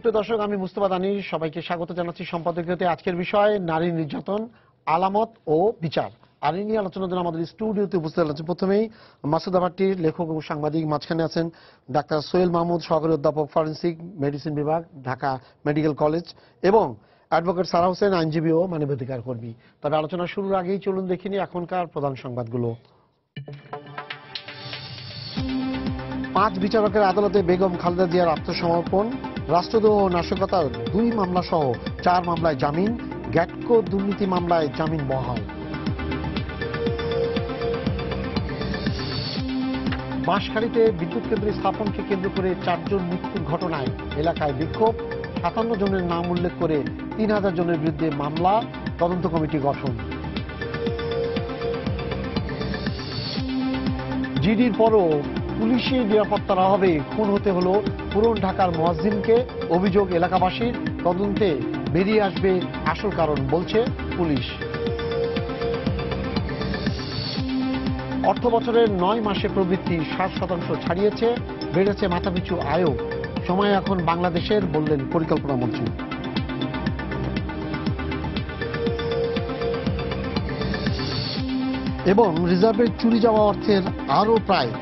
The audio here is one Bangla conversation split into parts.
সুপ্রিয় দর্শক, আমি মুস্তফা দানি, সবাইকে স্বাগত জানাচ্ছি সম্পাদকীয়তে। আজকের বিষয় নারী নির্যাতন, আলামত ও বিচার। আর এই নিয়ে আলোচনার জন্য আমাদের স্টুডিওতে উপস্থিত আছেন প্রথমেই মাসুদা ভাট্টি, লেখক এবং সাংবাদিক। মাঝখানে আছেন ডাক্তার সোহেল মাহমুদ, সহকারী অধ্যাপক ফরেনসিক মেডিসিন বিভাগ, ঢাকা মেডিকেল কলেজ, এবং অ্যাডভোকেট সারা হোসেন, আইনজীবী ও মানবাধিকার কর্মী। তবে আলোচনা শুরুর আগেই চলুন দেখিনি এখনকার প্রধান সংবাদগুলো। 5 বিচারকের আদালতে বেগম খালেদা জিয়ার আত্মসমর্পণ, রাষ্ট্রদ্রোহ ও নাশকতার 2 মামলা সহ 4 মামলায় জামিন, গ্যাটকো দুর্নীতি মামলায় জামিন বহাল। বাঁশখালীতে বিদ্যুৎ কেন্দ্র স্থাপনকে কেন্দ্র করে 4 জন মৃত্যুর ঘটনায় এলাকায় বিক্ষোভ, 57 জনের নাম উল্লেখ করে 3000 জনের বিরুদ্ধে মামলা, তদন্ত কমিটি গঠন। জিডির পরও পুলিশের নিরাপত্তার অভাবে খুন হতে হলো পুরন ঢাকার মুয়াজ্জিনকে, অভিযোগ এলাকাবাসীর। তদন্তে বেরিয়ে আসবে আসল কারণ, বলছে পুলিশ। অর্থ বছরের 9 মাসে প্রবৃদ্ধি 60% ছাড়িয়েছে, বেড়েছে মাথাপিছু আয়ও। সময় এখন বাংলাদেশের, বললেন পরিকল্পনা মন্ত্রী। এবং রিজার্ভের চুরি যাওয়া অর্থের আরও প্রায়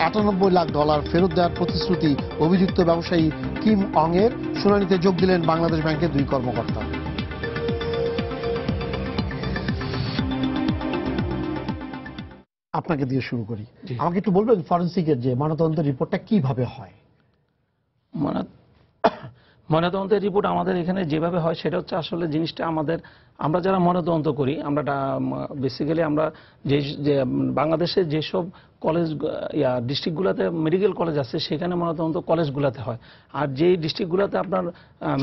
$98 লাখ ফেরত দেওয়ার প্রতিশ্রুতি অভিযুক্ত ব্যবসায়ী কিম অং এর। শুনানিতে যোগ দিলেন বাংলাদেশ ব্যাংকের 2 কর্মকর্তা। আপনাকে দিয়ে শুরু করি। আমাকে একটু বলবেন ফরেনসিকের যে ময়নাতদন্তের রিপোর্টটা কিভাবে হয়? ময়নাতদন্তের রিপোর্ট আমাদের এখানে যেভাবে হয় সেটা হচ্ছে আসলে জিনিসটা আমরা যারা ময়নাতদন্ত করি, আমরা বেসিক্যালি আমরা যে বাংলাদেশে যেসব কলেজ ডিস্ট্রিক্টগুলোতে মেডিকেল কলেজ আছে সেখানে ময়নাতদন্ত কলেজগুলোতে হয়। আর যেই ডিস্ট্রিক্টগুলোতে আপনার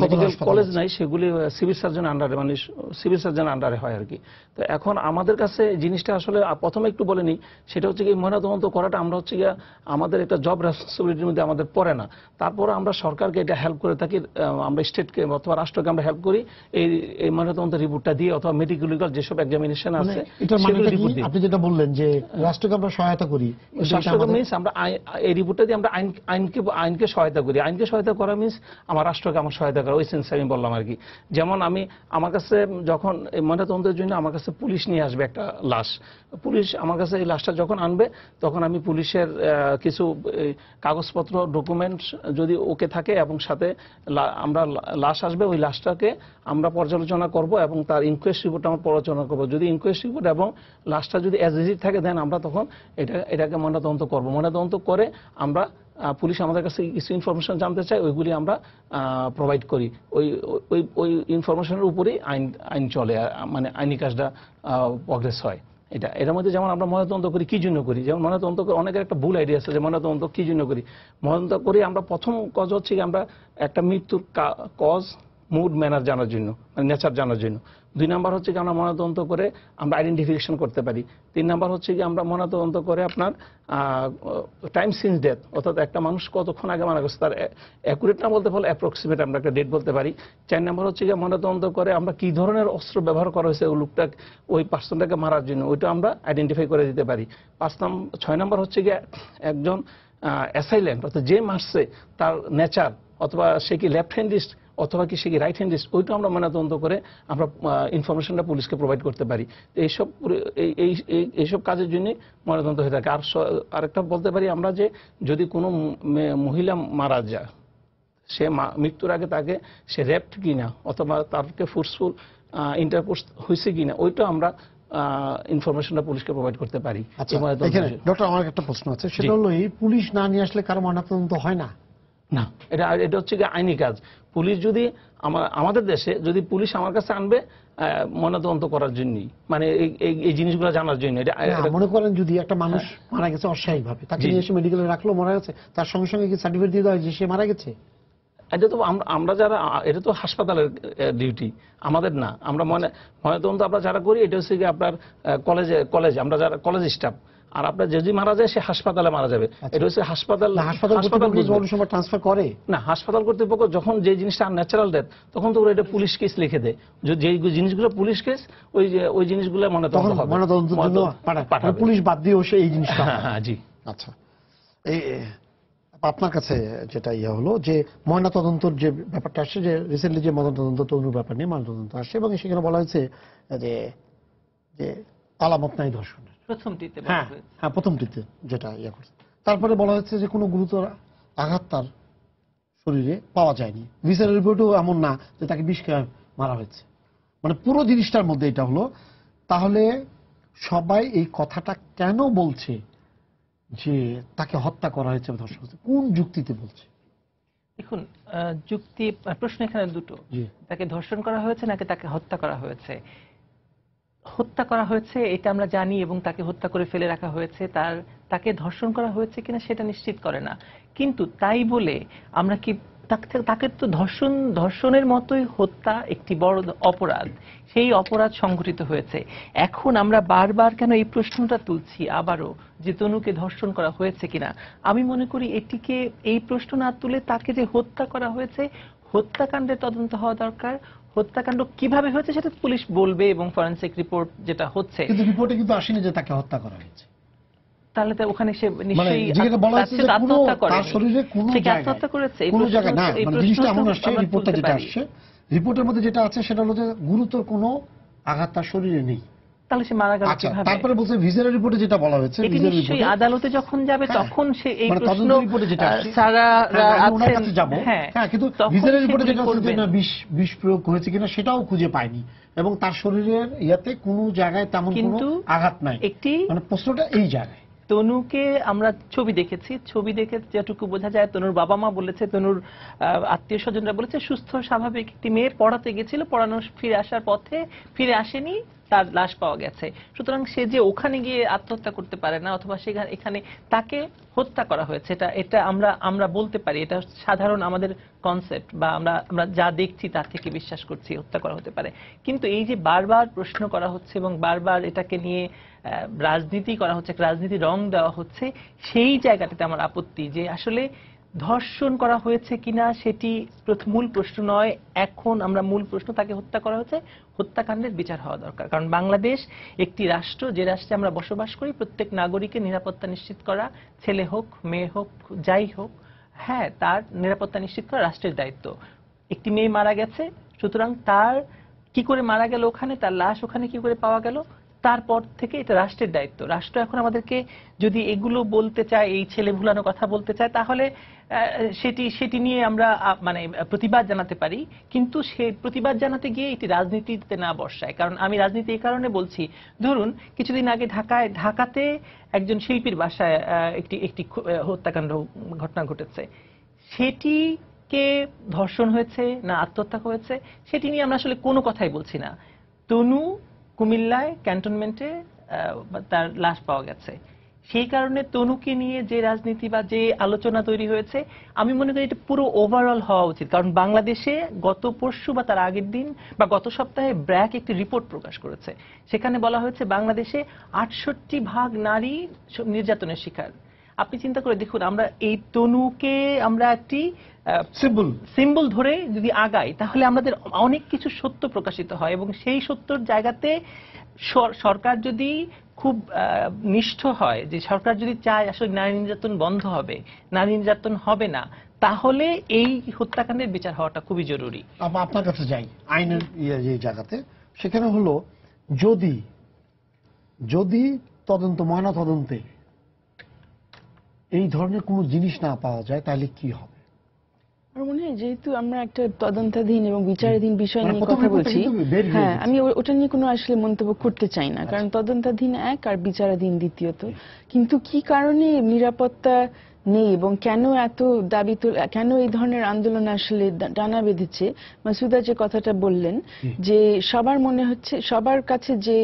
মেডিকেল কলেজ নাই সেগুলি সিভিল সার্জন আন্ডারে, মানে সিভিল সার্জন আন্ডারে হয় আর কি। তো এখন আমাদের কাছে জিনিসটা আসলে প্রথমে একটু বলে নিই, সেটা হচ্ছে কি ময়নাতদন্ত করাটা আমরা হচ্ছে গিয়ে আমাদের একটা জব রেসপন্সিবিলিটির মধ্যে আমাদের পড়ে না। তারপরে আমরা সরকারকে এটা হেল্প করে থাকি, আমরা স্টেটকে অথবা রাষ্ট্রকে আমরা হেল্প করি এই ময়নাতদন্ত রিপোর্টটা দিয়ে, অথবা মেডিকেল যেসব এক্সামিনেশন আছে। আপনি যেটা বললেন যে রাষ্ট্রকে আমরা সহায়তা করি, আমরা এই রিপোর্টটা দিয়ে আমরা আইনকে সহায়তা করি। আইনকে সহায়তা করা মিনস আমার রাষ্ট্রকে আমার সহায়তা করা, ওই সেন্সে আমি বললাম আর কি। যেমন আমার কাছে যখন ময়নাতদন্তের জন্য আমার কাছে পুলিশ নিয়ে আসবে একটা লাশ, পুলিশ আমার কাছে এই লাশটা যখন আনবে তখন আমি পুলিশের কিছু কাগজপত্র ডকুমেন্টস যদি ওকে থাকে এবং সাথে আমরা লাশ আসবে, ওই লাশটাকে আমরা পর্যালোচনা করব এবং তার ইনকোয়েস্ট রিপোর্ট আমরা পর্যালোচনা করব। যদি ইনকোয়েস্ট রিপোর্ট এবং লাশটা যদি অ্যাজ ইট থাকে দেন আমরা তখন এটাকে ময়নাতদন্ত করব। ময়নাতদন্ত করে আমরা পুলিশ আমাদের কাছে কিছু ইনফরমেশন জানতে চাই, ওইগুলি আমরা প্রোভাইড করি। ওই ইনফরমেশনের উপরেই আইন চলে, মানে আইনি কাজটা প্রগ্রেস হয়। এটার মধ্যে যেমন আমরা ময়নাতদন্ত করি কি জন্য করি, যেমন ময়নাতদন্ত অনেকের একটা ভুল আইডিয়া আছে যে ময়নাতদন্ত কি জন্য করি। ময়নাতদন্ত করি আমরা প্রথম কাজ হচ্ছে আমরা একটা মৃত্যুর কজ, মুড, ম্যানার জানার জন্য, মানে নেচার জানার জন্য। 2 নাম্বার হচ্ছে কি আমরা ময়নাতদন্ত করে আমরা আইডেন্টিফিকেশন করতে পারি। 3 নাম্বার হচ্ছে কি আমরা ময়নাতদন্ত করে আপনার টাইম সিন্স ডেথ, অর্থাৎ একটা মানুষ কতক্ষণ আগে মারা গেছে তার অ্যাকুরেট না বলতে পারলে অ্যাপ্রক্সিমেট আমরা একটা ডেট বলতে পারি। 4 নাম্বার হচ্ছে কি ময়নাতদন্ত করে আমরা কি ধরনের অস্ত্র ব্যবহার করা হয়েছে ওই লোকটা, ওই পার্সনটাকে মারার জন্য, ওইটা আমরা আইডেন্টিফাই করে দিতে পারি। 6 নাম্বার হচ্ছে কি একজন অ্যাসাইলেন্ট, অর্থাৎ যে মারছে তার নেচার, অথবা সে কি লেফট হ্যান্ডিস্ট অথবা কি সে কি রাইট হ্যান্ডিস্ট, ওইটা আমরা ময়নাতদন্ত করে আমরা ইনফরমেশনটা পুলিশকে প্রোভাইড করতে পারি। এইসব কাজের জন্য ময়নাতদন্ত হয়ে থাকে। আরেকটা বলতে পারি আমরা যে যদি কোনো মহিলা মারা যায়, সে মৃত্যুর আগে তাকে সে রেপড কিনা অথবা তাকে ফোর্সফুল ইন্টারপোজ হয়েছে কিনা, ওইটা আমরা ইনফরমেশনটা পুলিশকে প্রোভাইড করতে পারি। ডক্টর, আমার একটা প্রশ্ন আছে, সেটা হলো এই পুলিশ না নিয়ে আসলে কারো ময়নাতদন্ত হয় না? না, এটা হচ্ছে কি আইনি কাজ। পুলিশ যদি আমাদের দেশে যদি পুলিশ আমার কাছে আনবে ময়নাতদন্ত করার জন্যই, মানে এই জিনিসগুলো জানার জন্য। মনে করেন যদি একটা মানুষ মারা গেছে অস্বাভাবিক ভাবে, তাকে নিয়ে এসে মেডিকেলে রাখলো, মারা গেছে, তার সঙ্গে সঙ্গে কি সার্টিফিকেট দিয়ে দেওয়া হয় যে সে মারা গেছে? এটা তো আমরা যারা, এটা তো হাসপাতালের ডিউটি, আমাদের না। আমরা ময়নাতদন্ত আমরা যারা করি এটা হচ্ছে কি আপনার কলেজে আমরা যারা কলেজ স্টাফ, আর আপনার যদি মারা যায় সে হাসপাতালে মারা যাবে। এটা হচ্ছে হাসপাতাল ট্রান্সফার করে না। হাসপাতাল কর্তৃপক্ষ যখন যে জিনিসটা ন্যাচারাল ডেথ তখন তো এটা পুলিশ কেস লিখে দেয়, যে জিনিসগুলো পুলিশ কেস ওই জিনিসগুলো পুলিশ বাদ দিয়েও সে এই জিনিসটা। হ্যাঁ জি। আচ্ছা, আপনার কাছে যেটা হলো যে ময়নাতদন্তর যে ব্যাপারটা আসছে, যে রিসেন্টলি যে ময়নাতদন্ত তনুর ব্যাপার নিয়ে ময়নাতদন্ত আসছে এবং সেখানে বলা হয়েছে যে যে আলামত নাই ধর্ষণের, প্রথমটিতে বলা হ্যাঁ হয়েছে। হ্যাঁ প্রথমটিতে যেটা করছে। তারপরে বলা হচ্ছে যে কোনো গুরুতর আঘাত তার শরীরে পাওয়া যায়নি, ভিসার রিপোর্টও এমন না যে তাকে বিষ খেয়ে মারা হয়েছে। মানে পুরো জিনিসটার মধ্যে এটা হলো। তাহলে সবাই এই কথাটা কেন বলছে যে তাকে হত্যা করা হয়েছে, ধর্ষণ হয়েছে, কোন যুক্তিতে বলছে? দেখুন, যুক্তি প্রশ্ন এখানে দুটো, জি তাকে ধর্ষণ করা হয়েছে নাকি তাকে হত্যা করা হয়েছে। হত্যা করা হয়েছে এটা আমরা জানি এবং তাকে হত্যা করে ফেলে রাখা হয়েছে, তাকে ধর্ষণ করা হয়েছে কিনা সেটা নিশ্চিত করে না। কিন্তু তাই বলে আমরা কি তাকে তো ধর্ষণের মতোই হত্যা একটি বড় অপরাধ, সেই অপরাধ সংঘটিত হয়েছে। এখন আমরা বারবার কেন এই প্রশ্নটা তুলছি আবারও যে তনুকে ধর্ষণ করা হয়েছে কিনা? আমি মনে করি এটিকে এই প্রশ্ন না তুলে তাকে যে হত্যা করা হয়েছে, হত্যাকাণ্ডের তদন্ত হওয়া দরকার। হত্যাকাণ্ড কিভাবে হয়েছে সেটা পুলিশ বলবে এবং ফরেনসিক রিপোর্ট যেটা হচ্ছে, কিন্তু রিপোর্টে কিন্তু আসেনি যে তাকে হত্যা করা হয়েছে। তাহলে তো ওখানে সে মানে নিশ্চয়ই যেটা বলা হচ্ছে যে কোনো আত্মহত্যা করে, তার শরীরে কোনো সে কি জায়গায় আত্মহত্যা করেছে? কোনো জায়গায় না, এই মানে প্রশ্ন জিনিসটা তো এমন আসছে, আমরা রিপোর্টটা তুলতে যেটা পারি। আসছে, রিপোর্টের মধ্যে যেটা আছে সেটা হলো যে গুরুতর কোনো আঘাত তার শরীরে নেই। তাহলে সে মারা গেল আচ্ছা, কিভাবে? তারপরে বলছে ভিসার রিপোর্টে যেটা বলা হয়েছে, এটি ভিসার নিশ্চয়ই রিপোর্টে আদালতে যখন যাবে হ্যাঁ, তখন সে এই মানে প্রশ্ন তদন্ত রিপোর্টে যেটা আসছে, সারা আমি ওনার কাছে যাব। হ্যাঁ, কিন্তু ভিসার রিপোর্টে যেটা হচ্ছে যে করবেন। না বিষ প্রয়োগ হয়েছে কিনা সেটাও খুঁজে পায়নি এবং তার শরীরের ইয়াতে কোনো জায়গায় তেমন কোনো কিন্তু আঘাত নাই। একটি মানে প্রশ্নটা এই জায়গায়। তনুকে আমরা ছবি দেখেছি, ছবি দেখে যেটুকু বোঝা যায়, তনুর বাবা মা বলেছে, তনুর আত্মীয় স্বজনরা বলেছে সুস্থ স্বাভাবিক একটি মেয়ে পড়াতে গেছিল, পড়ানো ফিরে আসার পথে ফিরে আসেনি, তার লাশ পাওয়া গেছে। সুতরাং সে যে ওখানে গিয়ে আত্মহত্যা করতে পারে না, অথবা এখানে তাকে হত্যা করা হয়েছে, এটা আমরা বলতে পারি। এটা সাধারণ আমাদের কনসেপ্ট, বা আমরা যা দেখছি তার থেকে বিশ্বাস করছি হত্যা করা হতে পারে। কিন্তু এই যে বারবার প্রশ্ন করা হচ্ছে এবং বারবার এটাকে নিয়ে রাজনীতি করা হচ্ছে, রাজনীতি রং দেওয়া হচ্ছে, সেই জায়গাটাতে আমার আপত্তি যে আসলে ধর্ষণ করা হয়েছে কিনা সেটি মূল প্রশ্ন নয়। এখন আমরা মূল প্রশ্ন, তাকে হত্যা করা হয়েছে, হত্যাকাণ্ডের বিচার হওয়া দরকার। কারণ বাংলাদেশ একটি রাষ্ট্র, যে রাষ্ট্রে আমরা বসবাস করি, প্রত্যেক নাগরিকের নিরাপত্তা নিশ্চিত করা, ছেলে হোক মেয়ে হোক যাই হোক, হ্যাঁ, তার নিরাপত্তা নিশ্চিত করা রাষ্ট্রের দায়িত্ব। একটি মেয়ে মারা গেছে, সুতরাং তার কি করে মারা গেল ওখানে, তার লাশ ওখানে কি করে পাওয়া গেল, তারপর থেকে এটা রাষ্ট্রের দায়িত্ব। রাষ্ট্র এখন আমাদেরকে যদি এগুলো বলতে চায়, এই ছেলে ভুলানো কথা বলতে চায়, তাহলে সেটি নিয়ে আমরা মানে প্রতিবাদ জানাতে পারি। কিন্তু সেই প্রতিবাদ জানাতে গিয়ে এটি রাজনীতিতে না বর্ষায়। কারণ আমি রাজনীতি এই কারণে বলছি, ধরুন কিছুদিন আগে ঢাকাতে একজন শিল্পীর বাসায় একটি হত্যাকাণ্ড ঘটনা ঘটেছে। সেটিকে ধর্ষণ হয়েছে না আত্মহত্যা হয়েছে সেটি নিয়ে আমরা আসলে কোনো কথাই বলছি না। তনু কুমিল্লায় ক্যান্টনমেন্টে তার লাশ পাওয়া গেছে। সেই কারণে তনুকে নিয়ে যে রাজনীতি বা যে আলোচনা তৈরি হয়েছে, আমি মনে করি এটা পুরো ওভারঅল হওয়া উচিত। কারণ বাংলাদেশে গত পরশু বা তার আগের দিন বা গত সপ্তাহে ব্র্যাক একটি রিপোর্ট প্রকাশ করেছে। সেখানে বলা হয়েছে বাংলাদেশে 68% নারী নির্যাতনের শিকার। আপনি চিন্তা করে দেখুন, আমরা এই তনুকে আমরা একটি সিম্বল ধরে যদি আগাই, তাহলে আমাদের অনেক কিছু সত্য প্রকাশিত হয় এবং সেই সত্যর জায়গাতে সরকার যদি খুব নিষ্ঠ হয়, যে সরকার যদি চায় আসলে নারী নির্যাতন বন্ধ হবে, নারী নির্যাতন হবে না, তাহলে এই হত্যাকাণ্ডের বিচার হওয়াটা খুবই জরুরি। আপনার কাছে যাই আইনের যে জায়গাতে, সেখানে হলো যদি তদন্ত ময়না তদন্তে এই ধরনের কোনো জিনিস না পাওয়া যায় তাহলে কি হবে? আমার মনে হয় যেহেতু আমরা একটা তদন্তাধীন এবং বিচারাধীন বিষয় নিয়ে কথা বলছি, হ্যাঁ, আমি ওটা নিয়ে কোনো আসলে মন্তব্য করতে চাই না। কারণ তদন্তাধীন এক আর বিচারাধীন দ্বিতীয়ত। কিন্তু কি কারণে নিরাপত্তা নেই এবং কেন এত দাবি কেন এই ধরনের আন্দোলন আসলে ডানা বেঁধেছে, মাসুদা যে কথাটা বললেন, যে সবার মনে হচ্ছে, সবার কাছে যে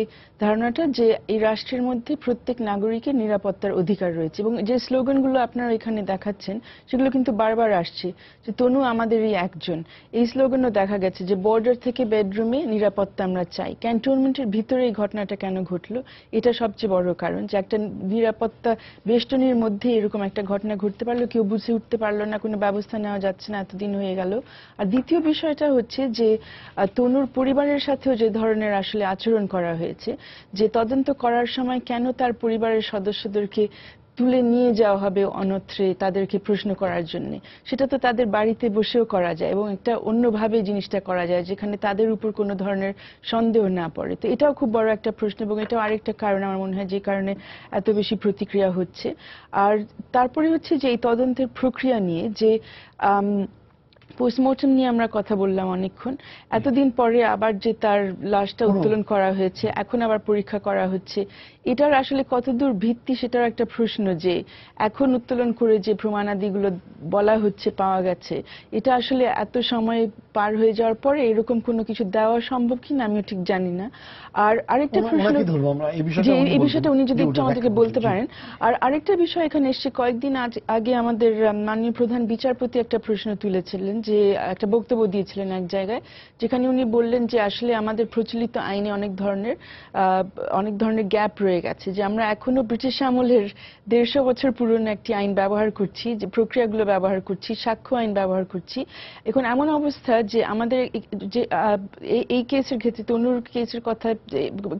ধারণাটা যে এই রাষ্ট্রের মধ্যে প্রত্যেক নাগরিকের নিরাপত্তার অধিকার রয়েছে, এবং যে স্লোগানগুলো আপনারা এখানে দেখাচ্ছেন সেগুলো কিন্তু বারবার আসছে, যে তনু আমাদেরই একজন। এই স্লোগানও দেখা গেছে যে বর্ডার থেকে বেডরুমে নিরাপত্তা আমরা চাই। ক্যান্টনমেন্টের ভিতরে এই ঘটনাটা কেন ঘটলো, এটা সবচেয়ে বড় কারণ, যে একটা নিরাপত্তা বেষ্টনীর মধ্যে এরকম একটা ঘটনা ঘটতে পারলো, কেউ বুঝে উঠতে পারলো না, কোনো ব্যবস্থা নেওয়া যাচ্ছে না, এতদিন হয়ে গেল। আর দ্বিতীয় বিষয়টা হচ্ছে যে তনুর পরিবারের সাথেও যে ধরনের আসলে আচরণ করা হয়েছে, যে তদন্ত করার সময় কেন তার পরিবারের সদস্যদেরকে তুলে নিয়ে যাওয়া হবে অন্যত্রে তাদেরকে প্রশ্ন করার জন্য, সেটা তো তাদের বাড়িতে বসেও করা যায় এবং একটা অন্যভাবে জিনিসটা করা যায় যেখানে তাদের উপর কোনো ধরনের সন্দেহ না পড়ে। তো এটাও খুব বড় একটা প্রশ্ন এবং এটাও আরেকটা কারণ আমার মনে হয় যে কারণে এত বেশি প্রতিক্রিয়া হচ্ছে। আর তারপরে হচ্ছে যে এই তদন্তের প্রক্রিয়া নিয়ে যে পোস্টমর্টম নিয়ে আমরা কথা বললাম অনেকক্ষণ, এতদিন পরে আবার যে তার লাশটা উত্তোলন করা হয়েছে, এখন আবার পরীক্ষা করা হচ্ছে, এটার আসলে কতদূর ভিত্তি সেটার একটা প্রশ্ন, যে এখন উত্তোলন করে যে প্রমাণাদিগুলো বলা হচ্ছে পাওয়া গেছে, এটা আসলে এত সময় পার হয়ে যাওয়ার পরে এরকম কোনো কিছু দেওয়া সম্ভব কিনা আমিও ঠিক জানি না। আর আরেকটা প্রশ্ন যে এই বিষয়টা উনি যদি একটু আমাদেরকে বলতে পারেন। আর আরেকটা বিষয় এখানে এসছে, কয়েকদিন আগে আমাদের মাননীয় প্রধান বিচারপতি একটা প্রশ্ন তুলেছিলেন, যে একটা বক্তব্য দিয়েছিলেন এক জায়গায়, যেখানে উনি বললেন যে আসলে আমাদের প্রচলিত আইনে অনেক ধরনের গ্যাপ রয়ে গেছে, যে আমরা এখনো ব্রিটিশ আমলের 150 বছর পুরনো একটি আইন ব্যবহার করছি, যে প্রক্রিয়াগুলো ব্যবহার করছি, সাক্ষ্য আইন ব্যবহার করছি। এখন এমন অবস্থা যে আমাদের যে এই কেসের ক্ষেত্রে, তনুর কেসের কথা,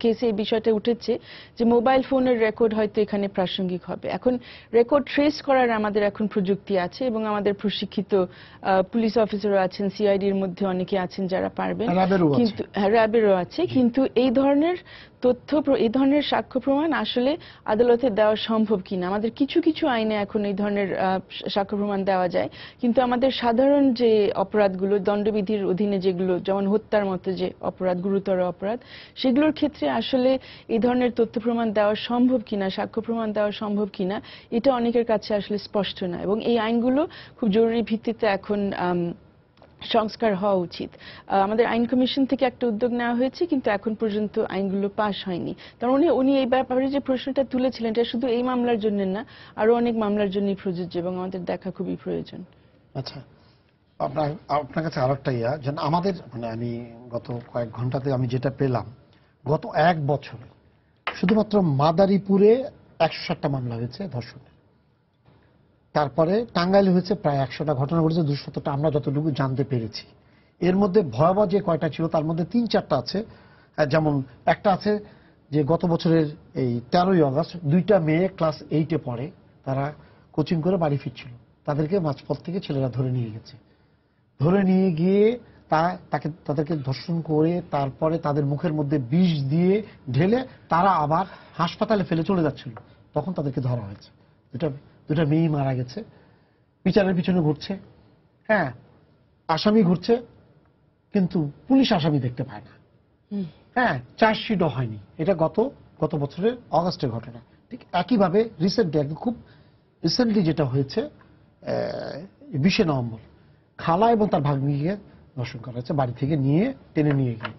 কেসে এই বিষয়টা উঠেছে যে মোবাইল ফোনের রেকর্ড হয়তো এখানে প্রাসঙ্গিক হবে। এখন রেকর্ড ট্রেস করার আমাদের এখন প্রযুক্তি আছে এবং আমাদের প্রশিক্ষিত পুলিশ অফিসারও আছেন, সিআইডির মধ্যে অনেকে আছেন যারা পারবেন, কিন্তু র্যাবেরও আছে। কিন্তু এই ধরনের তথ্য, এই ধরনের সাক্ষ্য প্রমাণ আসলে আদালতে দেওয়া সম্ভব কিনা। আমাদের কিছু কিছু আইনে এখন এই ধরনের সাক্ষ্য প্রমাণ দেওয়া যায়, কিন্তু আমাদের সাধারণ যে অপরাধগুলো, দণ্ডবিধির অধীনে যেগুলো, যেমন হত্যার মতো যে অপরাধ, গুরুতর অপরাধ, সেগুলোর ক্ষেত্রে আসলে এই ধরনের তথ্য প্রমাণ দেওয়া সম্ভব কিনা, সাক্ষ্য প্রমাণ দেওয়া সম্ভব কিনা, এটা অনেকের কাছে আসলে স্পষ্ট না। এবং এই আইনগুলো খুব জরুরি ভিত্তিতে এখন সংস্কার হওয়া উচিত। আমাদের আইন কমিশন থেকে একটা উদ্যোগ নেওয়া হয়েছে, কিন্তু এখন পর্যন্ত আইনগুলো পাস হয়নি। তার মানে উনি এই ব্যাপারে যে প্রশ্নটা তুলেছিলেন, এটা শুধু এই মামলার জন্য না, আরো অনেক মামলার জন্যই প্রযোজ্য এবং আমাদের দেখা খুবই প্রয়োজন। আচ্ছা, আপনার কাছে আরেকটা যেন আমাদের আমি গত কয়েক ঘন্টাতে আমি যেটা পেলাম, গত 1 বছরে শুধুমাত্র মাদারীপুরে 160টা মামলা হয়েছে ধর্ষণের। তারপরে টাঙ্গাইলে হয়েছে প্রায় 100টা ঘটনা ঘটেছে, 200টা আমরা যতটুকু জানতে পেরেছি। এর মধ্যে ভয়াবহ যে কয়টা ছিল তার মধ্যে 3-4টা আছে। যেমন একটা আছে যে গত বছরের এই 13ই আগস্ট 2টা মেয়ে ক্লাস 8-এ পড়ে, তারা কোচিং করে বাড়ি ফিরছিল, তাদেরকে মাঝপথ থেকে ছেলেরা ধরে নিয়ে গেছে। ধরে নিয়ে গিয়ে তাদেরকে ধর্ষণ করে তারপরে তাদের মুখের মধ্যে বিষ দিয়ে ঢেলে তারা আবার হাসপাতালে ফেলে চলে যাচ্ছিল, তখন তাদেরকে ধরা হয়েছে। দুটা মেয়ে মারা গেছে, বিচারের পিছনে ঘুরছে, হ্যাঁ আসামি ঘুরছে, কিন্তু পুলিশ আসামি দেখতে পায় না, হ্যাঁ চার্জশিটও হয়নি। এটা গত বছরের অগাস্টের ঘটনা। ঠিক একইভাবে খুব রিসেন্টলি যেটা হয়েছে 20শে নভেম্বর, খালা এবং তার ভাগ্নিকে ধর্ষণ করা হয়েছে, বাড়ি থেকে টেনে নিয়ে গিয়ে।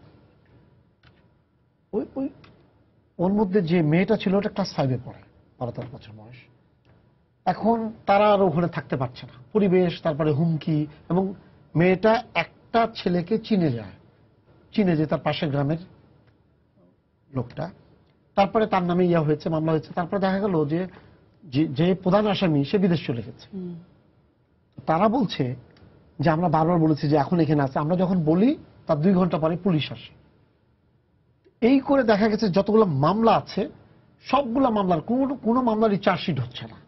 ওর মধ্যে যে মেয়েটা ছিল ওটা ক্লাস 5-এ পড়ে, 12 বছর বয়স। এখন তারা আর ওখানে থাকতে পারছে না, পরিবেশ, তারপরে হুমকি, এবং মেয়েটা একটা ছেলেকে চিনে যে তার পাশের গ্রামের লোকটা, তারপরে তার নামে হয়েছে, মামলা হয়েছে। তারপরে দেখা গেল যে প্রধান আসামি সে বিদেশ চলে গেছে। তারা বলছে যে আমরা বারবার বলেছি যে এখন এখানে আছে, আমরা যখন বলি তার 2 ঘন্টা পরে পুলিশ আসে। এই করে দেখা গেছে যতগুলো মামলা আছে সবগুলো মামলার কোনো মামলারই চার্জশিট হচ্ছে না।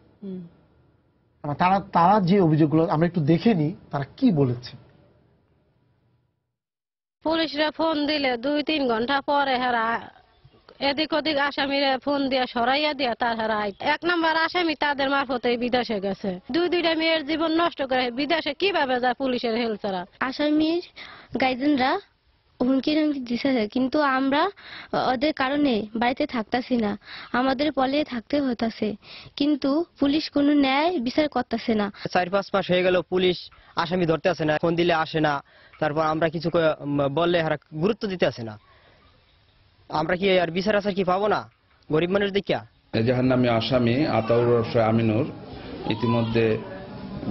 তারা যে অভিযোগগুলো আমরা একটু দেখে নিই তারা কি বলেছে। পুলিশরা ফোন দিলে 2-3 ঘন্টা পরে হারা এদিক ওদিক আসামিরা ফোন দিয়ে সরাইয়া দিয়া তার হারা 1 নম্বর আসামি তাদের মারফতে বিদেশে গেছে। 2-2টা মেয়ের জীবন নষ্ট করে বিদেশে কিভাবে যায় পুলিশের হেল ছাড়া। আসামির গার্জেনরা হুমকি দিছে, কিন্তু আমরা ওদের কারণে বাড়িতে থাকতেছি না, আমাদের পলে থাকতে হইতাছে, কিন্তু পুলিশ কোনো ন্যায় বিচার করতেছে না। 4-5 মাস হয়ে গেল পুলিশ আসামি ধরতে আসে না, ফোন দিলে আসে না, তারপর আমরা কিছু বললে হারা গুরুত্ব দিতে আসে না। আমরা কি আর বিচার আসার কি পাবো না গরিব মানুষ দেখিয়া? যাহার নামে আসামি আতাউর আমিনুর ইতিমধ্যে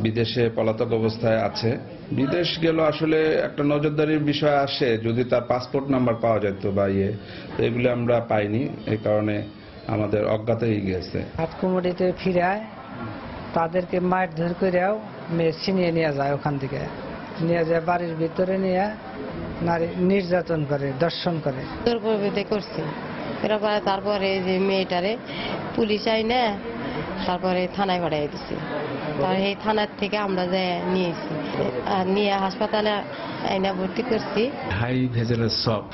বিদেশে পলাতক অবস্থায় আছে। বিদেশ গেল আসলে একটা নজরদারির বিষয় আসে, যদি তার পাসপোর্ট নাম্বার পাওয়া যেত বা তো এগুলো আমরা পাইনি, এই কারণে আমাদের অজ্ঞাত হয়ে গেছে। হাটকুমুড়িতে ফিরায় তাদেরকে মারধর করেও মেয়ে ছিনিয়ে নিয়ে যায়, ওখান থেকে নিয়ে যায় বাড়ির ভিতরে নিয়ে নারী নির্যাতন করে, দর্শন করে। দুর্ব্যবহার করছে, এরপরে তারপরে যে মেয়েটারে পুলিশ আইনে তারপরে থানায় পাঠিয়ে দিচ্ছি। তার এই থানার থেকে আমরা যে নিয়েছি, নিয়ে হাসপাতালে আইনা ভর্তি করছি। হাই ভেজালের সব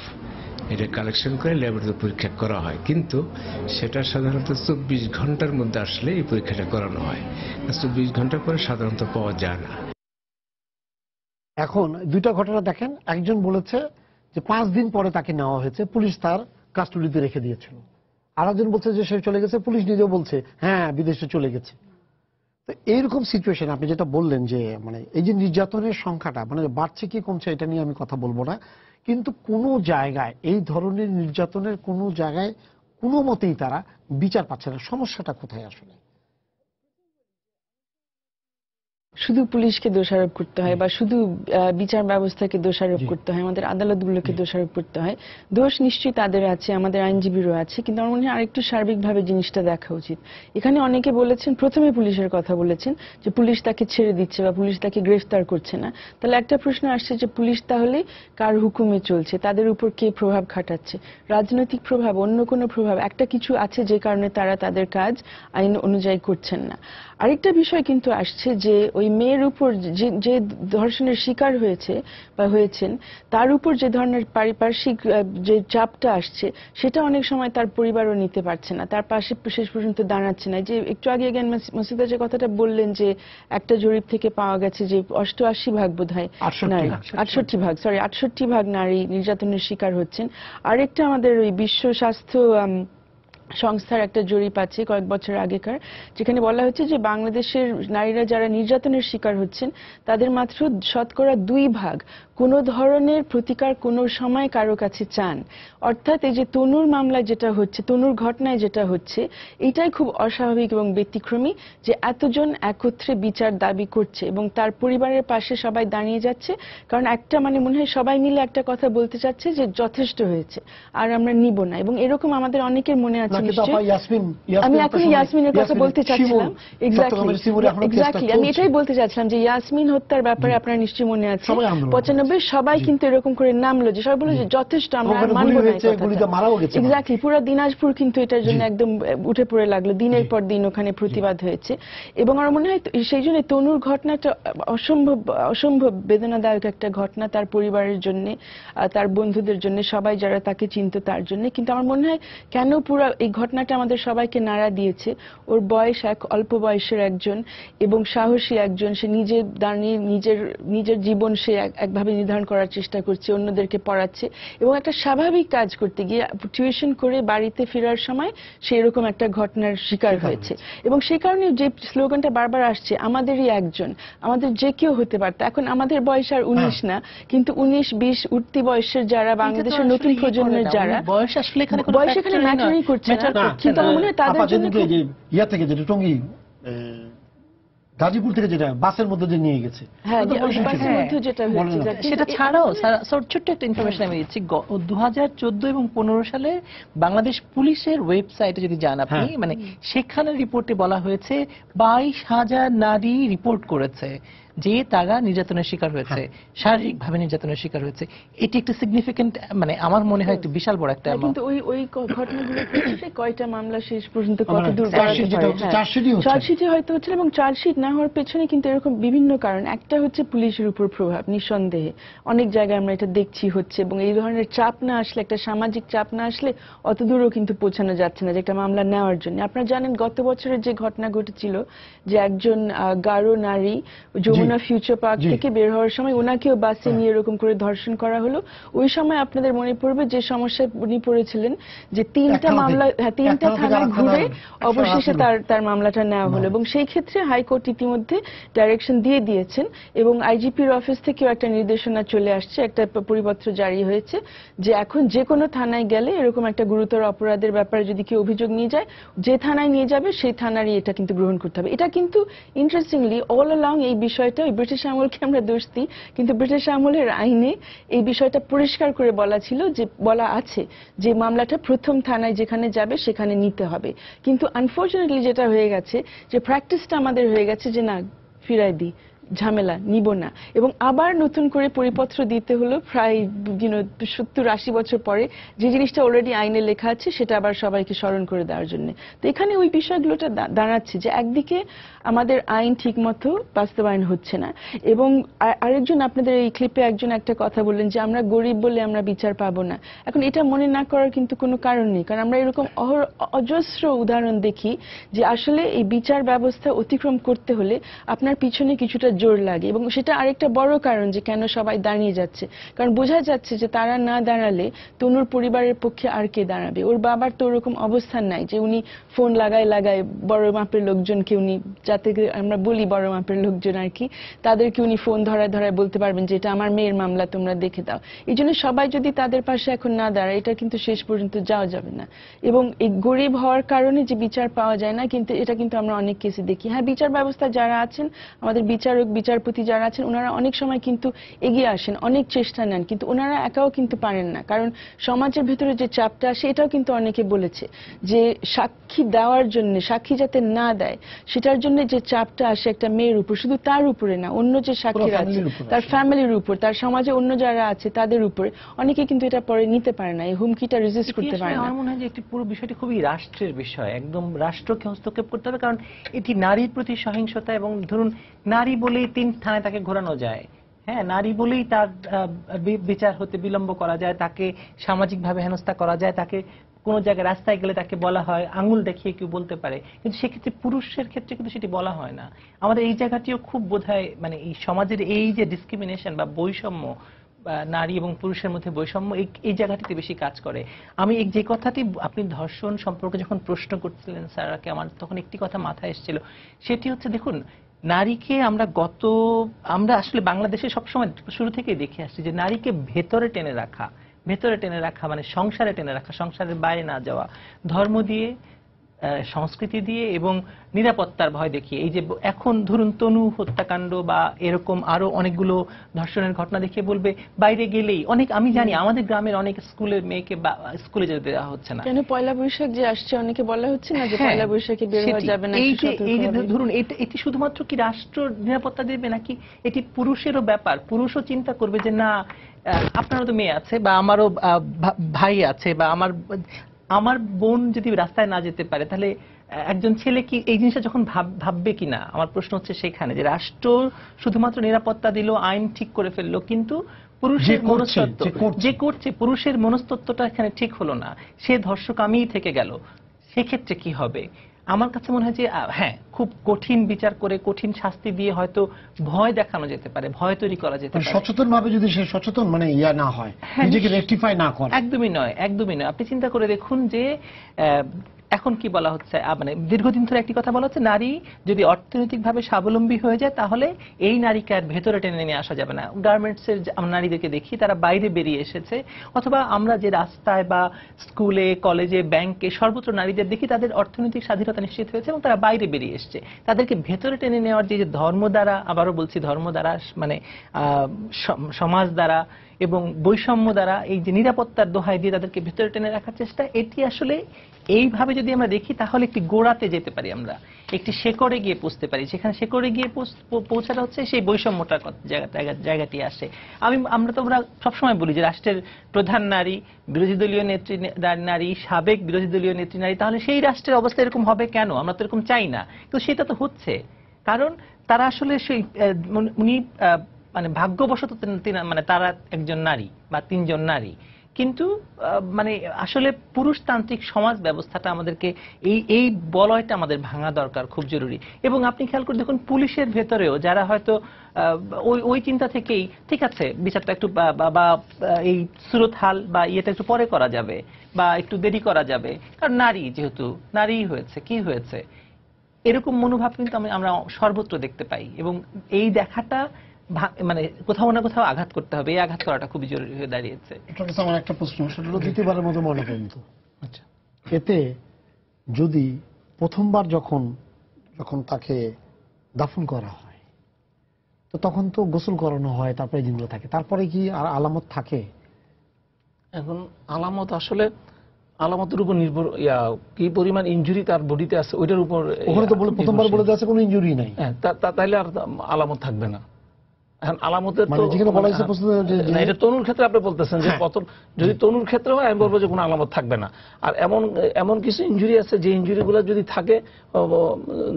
এটা কালেকশন করে ল্যাবরেটরি পরীক্ষা করা হয়, কিন্তু সেটা সাধারণত 24 ঘন্টার মধ্যে আসলে এই পরীক্ষাটা করানো হয়। 24 ঘন্টা পরে সাধারণত পাওয়া যায় না। এখন দুইটা ঘটনা দেখেন, একজন বলেছে যে 5 দিন পরে তাকে নেওয়া হয়েছে, পুলিশ তার কাস্টডিতে রেখে দিয়েছিল। আরেকজন বলছে যে সে চলে গেছে, পুলিশ নিজেও বলছে হ্যাঁ বিদেশে চলে গেছে। তো এইরকম সিচুয়েশন আপনি যেটা বললেন যে মানে এই যে নির্যাতনের সংখ্যাটা মানে বাড়ছে কি কমছে এটা নিয়ে আমি কথা বলবো না, কিন্তু কোনো জায়গায় এই ধরনের নির্যাতনের কোনো জায়গায় কোনো মতেই তারা বিচার পাচ্ছে না। সমস্যাটা কোথায় আসলে? শুধু পুলিশকে দোষারোপ করতে হয় বা শুধু বিচার ব্যবস্থাকে দোষারোপ করতে হয়, আমাদের আদালতগুলোকে দোষারোপ করতে হয়। দোষ নিশ্চয়ই তাদের আছে, আমাদের আইনজীবীরও আছে, কিন্তু আমার মনে হয় আরেকটু সার্বিকভাবে জিনিসটা দেখা উচিত। এখানে অনেকে বলেছেন, প্রথমে পুলিশের কথা বলেছেন যে পুলিশ তাকে ছেড়ে দিচ্ছে বা পুলিশ তাকে গ্রেফতার করছে না। তাহলে একটা প্রশ্ন আসছে যে পুলিশ তাহলে কার হুকুমে চলছে, তাদের উপর কে প্রভাব খাটাচ্ছে? রাজনৈতিক প্রভাব, অন্য কোনো প্রভাব, একটা কিছু আছে যে কারণে তারা তাদের কাজ আইন অনুযায়ী করছেন না। আরেকটা বিষয় কিন্তু আসছে যে ওই মেয়ের উপর যে ধর্ষণের শিকার হয়েছে বা হয়েছেন তার উপর যে ধরনের পারিপার্শ্বিক যে চাপটা আসছে সেটা অনেক সময় তার পরিবারও নিতে পারছে না, তার পাশে শেষ পর্যন্ত দাঁড়াচ্ছে না। যে একটু আগে মসজিদা যে কথাটা বললেন যে একটা জরিপ থেকে পাওয়া গেছে যে 88% বোধহয় নারী, 68% নারী নির্যাতনের শিকার হচ্ছেন। আরেকটা আমাদের ওই বিশ্ব স্বাস্থ্য সংস্থার একটা জরিপ আছে কয়েক বছর আগেকার, যেখানে বলা হচ্ছে যে বাংলাদেশের নারীরা যারা নির্যাতনের শিকার হচ্ছেন তাদের মাত্র 2% কোনো ধরনের প্রতিকার কোনো সময় কারো কাছে চান। অর্থাৎ এই যে তনুর মামলায় যেটা হচ্ছে, তনুর ঘটনায় যেটা হচ্ছে, এটাই খুব অস্বাভাবিক এবং ব্যতিক্রমী যে এতজন একত্রে বিচার দাবি করছে এবং তার পরিবারের পাশে সবাই দাঁড়িয়ে যাচ্ছে। কারণ একটা মানে মনে হয় সবাই মিলে একটা কথা বলতে চাচ্ছে যে যথেষ্ট হয়েছে, আর আমরা নিব না। এবং এরকম আমাদের অনেকের মনে আছে। আমি এখন ইয়াসমিনের কথা বলতে চাচ্ছিলাম, এক্স্যাক্টলি আমি এটাই বলতে চাচ্ছিলাম যে ইয়াসমিন হত্যার ব্যাপারে আপনার নিশ্চয়ই মনে আছে 95 সবাই কিন্তু এরকম করে নামলো যে সবাই বললো যে যথেষ্ট, আমরা মানব না। এক্স্যাক্টলি পুরো দিনাজপুর কিন্তু এটার জন্য একদম উঠে পড়ে লাগলো, দিনের পর দিন ওখানে প্রতিবাদ হয়েছে। এবং আমার মনে হয় সেই জন্য তনুর ঘটনাটা অসম্ভব বেদনাদায়ক একটা ঘটনা তার পরিবারের জন্য, তার বন্ধুদের জন্য, সবাই যারা তাকে চিনত তার জন্য। কিন্তু আমার মনে হয় কেন পুরো এই ঘটনাটা আমাদের সবাইকে নাড়া দিয়েছে, ওর বয়স অল্প বয়সের একজন এবং সাহসী একজন, সে নিজে দাঁড়িয়ে নিজের জীবন সে একভাবে নির্ধারণ করার চেষ্টা করছে, অন্যদেরকে পড়াচ্ছে এবং একটা স্বাভাবিক কাজ করতে গিয়ে টিউশন করে বাড়িতে ফেরার সময় সে এরকম একটা ঘটনার শিকার হয়েছে। এবং সে কারণে যে স্লোগানটা বারবার আসছে, আমাদেরই একজন, আমাদের যে কেউ হতে পারত। এখন আমাদের বয়স আর 19 না, কিন্তু 19-20 উঠতি বয়সের যারা বাংলাদেশের নতুন প্রজন্মের যারা বয়স এখানে ম্যাটারই করছে না, কিন্তু আমার মনে হয় তাদের জন্য ইয়া থেকে যেটা টঙ্গী গাজীপুর থেকে যেটা বাসের মধ্যে যে নিয়ে গেছে, সেটা ছাড়াও ছোট্ট একটা ইনফরমেশন আমি দিচ্ছি। 2014 এবং 15 সালে বাংলাদেশ পুলিশের ওয়েবসাইটে যদি যান আপনি, মানে সেখানে রিপোর্টে বলা হয়েছে 22,000 নারী রিপোর্ট করেছে যে তারা নির্যাতনের শিকার হয়েছে, শারীরিকভাবে নির্যাতনের শিকার হয়েছে। এটি একটা সিগনিফিকেন্ট, মানে আমার মনে হয় একটু বিশাল বড় একটা। কিন্তু ওই ঘটনাগুলো কয়টা মামলা শেষ পর্যন্ত কত দূর চার্জশিটে হয়তো হচ্ছে, এবং চার্জশিট না হওয়ার পেছনে কিন্তু এরকম বিভিন্ন কারণ। একটা হচ্ছে পুলিশের উপর প্রভাব, নিঃসন্দেহে অনেক জায়গায় আমরা এটা দেখছি হচ্ছে, এবং এই ধরনের চাপ না আসলে, একটা সামাজিক চাপ না আসলে অত দূরও কিন্তু পৌঁছানো যাচ্ছে না যে একটা মামলা নেওয়ার জন্য। আপনারা জানেন গত বছরের যে ঘটনা ঘটেছিল যে একজন গারো নারী যমুনা ফিউচার পার্ক থেকে বের হওয়ার সময় ওনাকেও বাসে নিয়ে এরকম করে ধর্ষণ করা হলো। ওই সময় আপনাদের মনে পড়বে যে সমস্যায় উনি পড়েছিলেন যে 3টা মামলা, 3টা থানায় ঘুরে অবশেষে তার মামলাটা নেওয়া হলো। এবং সেই ক্ষেত্রে হাইকোর্ট ইতিমধ্যে ডাইরেকশন দিয়ে দিয়েছেন এবং আইজিপির অফিস থেকেও একটা নির্দেশনা চলে আসছে, একটা পরিপত্র জারি হয়েছে যে এখন যে কোনো থানায় গেলে এরকম একটা গুরুতর অপরাধের ব্যাপারে যদি কেউ অভিযোগ নিয়ে যায়, যে থানায় নিয়ে যাবে সেই থানারই এটা কিন্তু গ্রহণ করতে হবে। এটা কিন্তু ইন্টারেস্টিংলি অল অ্যালং এই বিষয়টা ব্রিটিশ আমলকে আমরা দোষ দিই, কিন্তু ব্রিটিশ আমলের আইনে এই বিষয়টা পরিষ্কার করে বলা ছিল, যে বলা আছে যে মামলাটা প্রথম থানায় যেখানে যাবে সেখানে নিতে হবে। কিন্তু আনফরচুনেটলি যেটা হয়ে গেছে যে প্র্যাকটিসটা আমাদের হয়ে গেছে যে না ফিরাই দিই, ঝামেলা নিব না, এবং আবার নতুন করে পরিপত্র দিতে হলো প্রায় 70-80 বছর পরে, যে জিনিসটা অলরেডি আইনে লেখা আছে সেটা আবার সবাইকে স্মরণ করে দেওয়ার জন্য। তো এখানে ওই বিষয়গুলোটা দাঁড়াচ্ছে যে একদিকে আমাদের আইন ঠিক মতো বাস্তবায়ন হচ্ছে না, এবং আরেকজন আপনাদের এই ক্লিপে একজন একটা কথা বললেন যে আমরা গরিব বলে আমরা বিচার পাবো না। এখন এটা মনে না করার কিন্তু কোনো কারণ নেই, কারণ আমরা এরকম অজস্র উদাহরণ দেখি যে আসলে এই বিচার ব্যবস্থা অতিক্রম করতে হলে আপনার পিছনে কিছুটা জোর লাগে, এবং সেটা আরেকটা বড় কারণ যে কেন সবাই দাঁড়িয়ে যাচ্ছে, কারণ বোঝা যাচ্ছে যে তারা না দাঁড়ালে তনুর পরিবারের পক্ষে আর কে দাঁড়াবে। ওর বাবার তো ওরকম অবস্থান নাই যে উনি ফোন লাগায় বড় মাপের লোকজনকে, উনি যাতে আমরা বলি বড় মাপের লোকজন আর কি, তাদেরকে উনি ফোন ধরায় বলতে পারবেন যে এটা আমার মেয়ের মামলা, তোমরা দেখে দাও। এই জন্য সবাই যদি তাদের পাশে এখন না দাঁড়ায়, এটা কিন্তু শেষ পর্যন্ত যাওয়া যাবে না। এবং এই গরিব হওয়ার কারণে যে বিচার পাওয়া যায় না, কিন্তু এটা কিন্তু আমরা অনেক কেসে দেখি। হ্যাঁ, বিচার ব্যবস্থা যারা আছেন, আমাদের বিচারক বিচারপতি যারা আছেন, ওনারা অনেক সময় কিন্তু এগিয়ে আসেন, অনেক চেষ্টা নেন, কিন্তু ওনারা একাও কিন্তু পারেন না, কারণ সমাজের ভিতরে যে চাপটা আসে, এটাও কিন্তু অনেকে বলেছে যে সাক্ষী দেওয়ার জন্য, সাক্ষী যাতে না দেয় সেটার জন্য যে চাপটা আসে একটা মেয়ের উপর, শুধু তার উপরে না, অন্য যে সাক্ষীরা আছে তার ফ্যামিলির উপর, তার সমাজে অন্য যারা আছে তাদের উপরে, অনেকে কিন্তু এটা পরে নিতে পারে না, এই হুমকিটা রেজিস্ট করতে পারে না। আমার মনে হয় যে একটি পুরো বিষয়টি খুবই রাষ্ট্রের বিষয়, একদম রাষ্ট্রকে হস্তক্ষেপ করতে হবে, কারণ এটি নারীর প্রতি সহিংসতা। এবং ধরুন নারী বলেই 3 থানায় তাকে ঘোরানো যায়, হ্যাঁ, নারী বলেই তার বিচার হতে বিলম্ব করা যায়, তাকে সামাজিকভাবে হেনস্থা করা যায়, তাকে কোনো জায়গায় রাস্তায় গেলে তাকে বলা হয়, আঙুল দেখিয়ে কেউ বলতে পারে, কিন্তু সেক্ষেত্রে পুরুষের ক্ষেত্রে কিন্তু সেটি বলা হয় না। আমাদের এই জায়গাটিও খুব বোধহয় মানে এই সমাজের এই যে ডিসক্রিমিনেশন বা বৈষম্য, নারী এবং পুরুষের মধ্যে বৈষম্য, এই জায়গাটিতে বেশি কাজ করে। আমি যে কথাটি আপনি ধর্ষণ সম্পর্কে যখন প্রশ্ন করছিলেন স্যারকে, আমার তখন একটি কথা মাথায় এসেছিল, সেটি হচ্ছে দেখুন নারীকে আমরা আসলে বাংলাদেশে সবসময় শুরু থেকেই দেখে আসছি যে নারীকে ভেতরে টেনে রাখা মানে সংসারে টেনে রাখা, সংসারের বাইরে না যাওয়া, ধর্ম দিয়ে, সংস্কৃতি দিয়ে এবং নিরাপত্তার ভয় দেখিয়ে। এই যে এখন ধরুন তনু হত্যাকাণ্ড বা এরকম আরো অনেকগুলো ধর্ষণের ঘটনা দেখিয়ে বলবে বাইরে গেলেই অনেক, আমি জানি আমাদের গ্রামের অনেক স্কুলের মেয়েকে স্কুলে যেতে দেওয়া হচ্ছে না, কেন পয়লা বৈশাখ যে আসছে অনেকে বলা হচ্ছে না যে পয়লা বৈশাখে বের হওয়া যাবে না। এই যে ধরুন এটি শুধুমাত্র কি রাষ্ট্র নিরাপত্তা দেবে নাকি এটি পুরুষেরও ব্যাপার? পুরুষও চিন্তা করবে যে না, আপনারও তো মেয়ে আছে বা আমারও ভাই আছে বা আমার বোন যদি রাস্তায় না যেতে পারে, তাহলে একজন ছেলে কি এই জিনিসটা যখন ভাববে কিনা, আমার প্রশ্ন হচ্ছে সেখানে যে রাষ্ট্র শুধুমাত্র নিরাপত্তা দিল, আইন ঠিক করে ফেললো, কিন্তু পুরুষের মনস্তত্ত্ব যে করছে, পুরুষের মনস্তত্ত্বটা এখানে ঠিক হলো না, সে ধর্ষক আমিই থেকে গেল, সেক্ষেত্রে কি হবে? আমার কাছে মনে হয় যে হ্যাঁ, খুব কঠিন বিচার করে কঠিন শাস্তি দিয়ে হয়তো ভয় দেখানো যেতে পারে, ভয় তৈরি করা যেতে পারে, সচেতন ভাবে যদি সে সচেতন মানে না হয়, নিজেকে রেকটিফাই না করে। একদমই নয়। আপনি চিন্তা করে দেখুন যে এখন কি বলা হচ্ছে, মানে দীর্ঘদিন ধরে একটি কথা বলা হচ্ছে, নারী যদি অর্থনৈতিকভাবে স্বাবলম্বী হয়ে যায় তাহলে এই নারীকে আর ভেতরে টেনে নিয়ে আসা যাবে না। গার্মেন্টসের আমরা নারীদেরকে দেখি তারা বাইরে বেরিয়ে এসেছে, অথবা আমরা যে রাস্তায় বা স্কুলে, কলেজে, ব্যাংকে সর্বত্র নারীদের দেখি তাদের অর্থনৈতিক স্বাধীনতা নিশ্চিত হয়েছে এবং তারা বাইরে বেরিয়ে এসছে। তাদেরকে ভেতরে টেনে নেওয়ার যে ধর্ম দ্বারা, আবারও বলছি ধর্ম দ্বারা, মানে সমাজ দ্বারা এবং বৈষম্য দ্বারা, এই যে নিরাপত্তার দোহাই দিয়ে তাদেরকে ভেতরে টেনে রাখার চেষ্টা, এটি আসলে এইভাবে যদি আমরা দেখি তাহলে একটি গোড়াতে যেতে পারি, আমরা একটি শেকড়ে গিয়ে পৌঁছতে পারি। সেখানে শেকড়ে গিয়ে পৌঁছাটা হচ্ছে সেই বৈষম্যটার জায়গাটি আসে। আমরা তো আমরা সবসময় বলি যে রাষ্ট্রের প্রধান নারী, বিরোধী দলীয় নেত্রী নারী, সাবেক বিরোধী দলীয় নেত্রী নারী, তাহলে সেই রাষ্ট্রের অবস্থা এরকম হবে কেন? আমরা তো এরকম চাই না, কিন্তু সেটা তো হচ্ছে, কারণ তারা আসলে সেই উনি মানে ভাগ্যবশত মানে তারা একজন নারী বা 3 জন নারী, কিন্তু মানে আসলে পুরুষতান্ত্রিক সমাজ ব্যবস্থাটা আমাদেরকে এই বলয়টা আমাদের ভাঙা দরকার, খুব জরুরি। এবং আপনি খেয়াল করে দেখুন পুলিশের ভেতরেও যারা হয়তো ওই চিন্তা থেকেই ঠিক আছে বিচারটা একটু বা এই সুরতহাল বা ইয়েটা একটু পরে করা যাবে বা একটু দেরি করা যাবে, কারণ নারী যেহেতু নারী হয়েছে, কি হয়েছে, এরকম মনোভাব কিন্তু আমরা সর্বত্র দেখতে পাই। এবং এই দেখাটা মানে কোথাও না কোথাও আঘাত করতে হবে, এই আঘাত করাটা খুবই জরুরি হয়ে দাঁড়িয়েছে। আমার একটা প্রশ্ন, সেটা হলো দ্বিতীয়বারের মতো মনে কিন্তু এতে যদি প্রথমবার যখন তাকে দাফন করা হয়, তো তখন তো গোসল করানো হয়, তারপরে দিনগুলো থাকে, তারপরে কি আর আলামত থাকে? এখন আলামত আসলে আলামতের উপর নির্ভর কি পরিমাণ ইনজুরি তার বডিতে আছে ওইটার উপর। ওখানে তো প্রথমবার বলে দেওয়া আছে কোনো ইনজুরি নাই, হ্যাঁ, তাইলে আর আলামত থাকবে না। এখন আলামতের তো এটা তনুর ক্ষেত্রে আপনি বলতেছেন যে যদি তনুর ক্ষেত্রে হয় আমি বলবো যে কোনো আলামত থাকবে না। আর এমন কিছু ইনজুরি আছে যে ইনজুরিগুলো যদি থাকে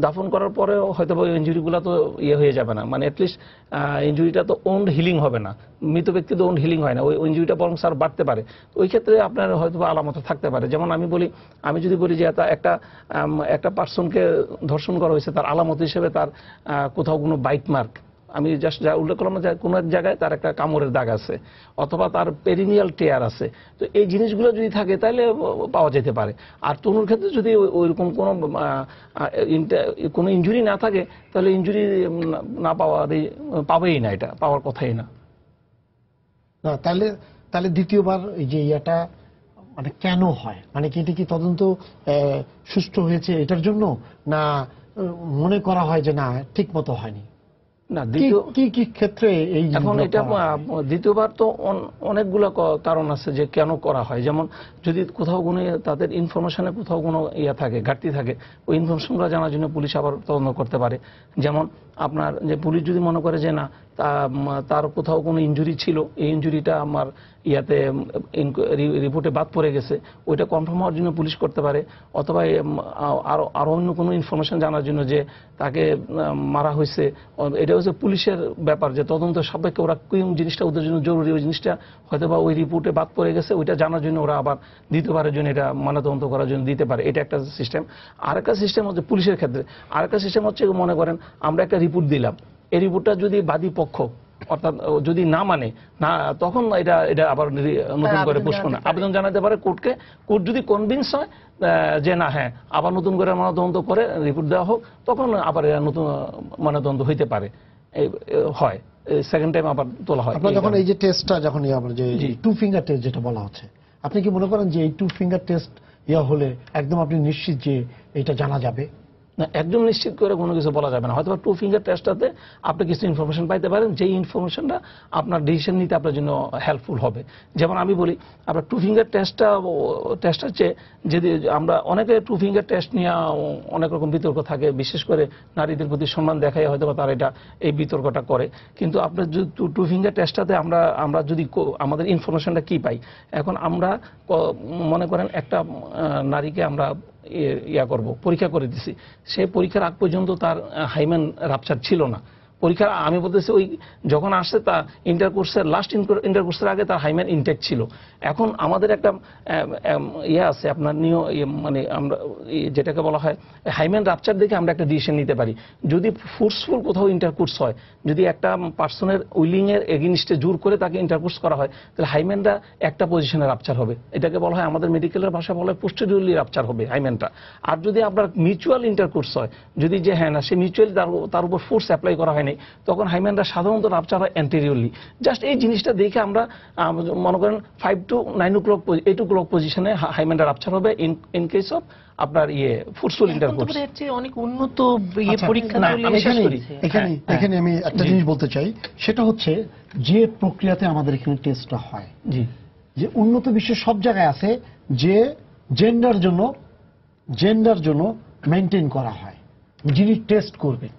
দাফন করার পরে হয়তো ওই ইনজুরিগুলো তো হয়ে যাবে না, মানে অ্যাটলিস্ট ইনজুরিটা তো ওন্ড হিলিং হবে না, মৃত ব্যক্তি তো ওন্ড হিলিং হয় না, ওই ইনজুরিটা বরং স্যার বাড়তে পারে। ওই ক্ষেত্রে আপনার হয়তো আলামত থাকতে পারে। যেমন আমি যদি বলি যে একটা পার্সনকে ধর্ষণ করা হয়েছে, তার আলামত হিসেবে তার কোথাও কোনো বাইট মার্ক, আমি জাস্ট যা উল্লেখ করলাম যে কোনো এক জায়গায় তার একটা কামড়ের দাগ আছে অথবা তার পেরিনিয়াল টেয়ার আছে, তো এই জিনিসগুলো যদি থাকে তাহলে পাওয়া যেতে পারে। আর তনুর ক্ষেত্রে যদি ওইরকম কোনো ইনজুরি না থাকে তাহলে ইনজুরি না পাবেই না, এটা পাওয়ার কথাই না। তাহলে দ্বিতীয়বার এই যে মানে কেন হয়, মানে কি এটা কি তদন্ত সুষ্ঠু হয়েছে এটার জন্য, না মনে করা হয় যে না ঠিক মতো হয়নি? না, কি ক্ষেত্রে এই এখন এটা দ্বিতীয়বার তো অনেকগুলো কারণ আছে যে কেন করা হয়। যেমন যদি কোথাও কোনো তাদের ইনফরমেশনে কোথাও কোনো থাকে, ঘাটতি থাকে, ওই ইনফরমেশনগুলো জানার জন্য পুলিশ আবার তদন্ত করতে পারে। যেমন আপনার যে পুলিশ যদি মনে করে যে না তার কোথাও কোনো ইনজুরি ছিল, এই ইনজুরিটা আমার রিপোর্টে বাদ পড়ে গেছে, ওইটা কনফার্ম হওয়ার জন্য পুলিশ করতে পারে। অথবা আরো অন্য কোনো ইনফরমেশন জানার জন্য যে তাকে মারা হয়েছে, এটা হচ্ছে পুলিশের ব্যাপার যে তদন্ত সাপেক্ষে ওরা কোন জিনিসটা ওদের জন্য জরুরি, ওই জিনিসটা হয়তো বা ওই রিপোর্টে বাদ পড়ে গেছে, ওইটা জানার জন্য ওরা আবার দ্বিতীয়বারের জন্য এটা ময়নাতদন্ত করার জন্য দিতে পারে। এটা একটা সিস্টেম। আরেকটা সিস্টেম হচ্ছে পুলিশের ক্ষেত্রে, আরেকটা সিস্টেম হচ্ছে মনে করেন আমরা একটা রিপোর্ট দিলাম, এই রিপোর্টটা যদি বাদী পক্ষ অর্থাৎ যদি না মানে না, তখন এটা আবার নতুন করে আবেদন জানাতে পারে কোর্টকে। কোর্ট যদি কনভিন্স হয় যে না হ্যাঁ আবার নতুন করে ময়নাতদন্ত করে রিপোর্ট দেওয়া হোক, তখন আবার নতুন ময়নাতদন্ত হইতে পারে, হয় সেকেন্ড টাইম আবার তোলা হয়। আপনার যখন এই যে টেস্টটা যখন যে টু ফিঙ্গার টেস্ট যেটা বলা হচ্ছে, আপনি কি মনে করেন যে এই টু ফিঙ্গার টেস্ট হলে একদম আপনি নিশ্চিত যে এটা জানা যাবে? না, একদম নিশ্চিত করে কোনো কিছু বলা যাবে না। হয়তো টু ফিঙ্গার টেস্টটাতে আপনি কিছু ইনফরমেশন পাইতে পারেন, যেই ইনফরমেশনটা আপনার ডিসিশন নিতে আপনার জন্য হেল্পফুল হবে। যেমন আমি বলি আপনার টু ফিঙ্গার টেস্ট হচ্ছে যদি আমরা অনেকে টু ফিঙ্গার টেস্ট নিয়ে অনেক রকম বিতর্ক থাকে, বিশেষ করে নারীদের প্রতি সম্মান দেখায় হয়তো বা তারা এই বিতর্কটা করে। কিন্তু আপনার যদি টু ফিঙ্গার টেস্টটাতে আমরা যদি আমাদের ইনফরমেশনটা কি পাই, এখন আমরা মনে করেন একটা নারীকে আমরা পরীক্ষা করে দিছি, সেই পরীক্ষার আগ পর্যন্ত তার হাইমেন রাপচার ছিল না। পরীক্ষা আমি বলতেছি ওই যখন আসছে তা ইন্টারকোর্সের লাস্ট ইন্টারকোর্সের আগে তার হাইমেন ইনটেক ছিল। এখন আমাদের একটা আছে আপনার মানে আমরা যেটাকে বলা হয় হাইমেন রাপচার দেখে আমরা একটা ডিসিশন নিতে পারি। যদি ফোর্সফুল কোথাও ইন্টারকোর্স হয়, যদি একটা পার্সনের উইলিং এর এগেইনস্টে জোর করে তাকে ইন্টারকোর্স করা হয়, তাহলে হাইমেনটা একটা পজিশনে রাপচার হবে। এটাকে বলা হয় আমাদের মেডিকেলের ভাষায় বলা হয় পোস্টেরিয়রলি রাপচার হবে হাইমেনটা। আর যদি আপনার মিউচুয়াল ইন্টারকোর্স হয়, যদি যে হ্যাঁ না সে মিউচুয়ালি তার উপর ফোর্স অ্যাপ্লাই করা হয়নি, তখন হাইমেনরা সাধারণত রাপচার হয় অ্যান্টেরিয়রলি। জাস্ট এই জিনিসটা দেখে আমরা মনে করেন 5 to 9 o'clock 8 o'clock পজিশনে হাইমেনরা রাপচার হবে ইন কেস অফ আপনার ফোর্সফুল ইন্টারকোর্স। অনেক উন্নত পরীক্ষা। এখানে আমি একটা জিনিস বলতে চাই, সেটা হচ্ছে যে প্রক্রিয়াতে আমাদের এখানে টেস্টটা হয়, যে উন্নত বিশ্বের সব জায়গায় আছে যে জেন্ডার জন্য মেনটেন করা হয়, যিনি টেস্ট করবে,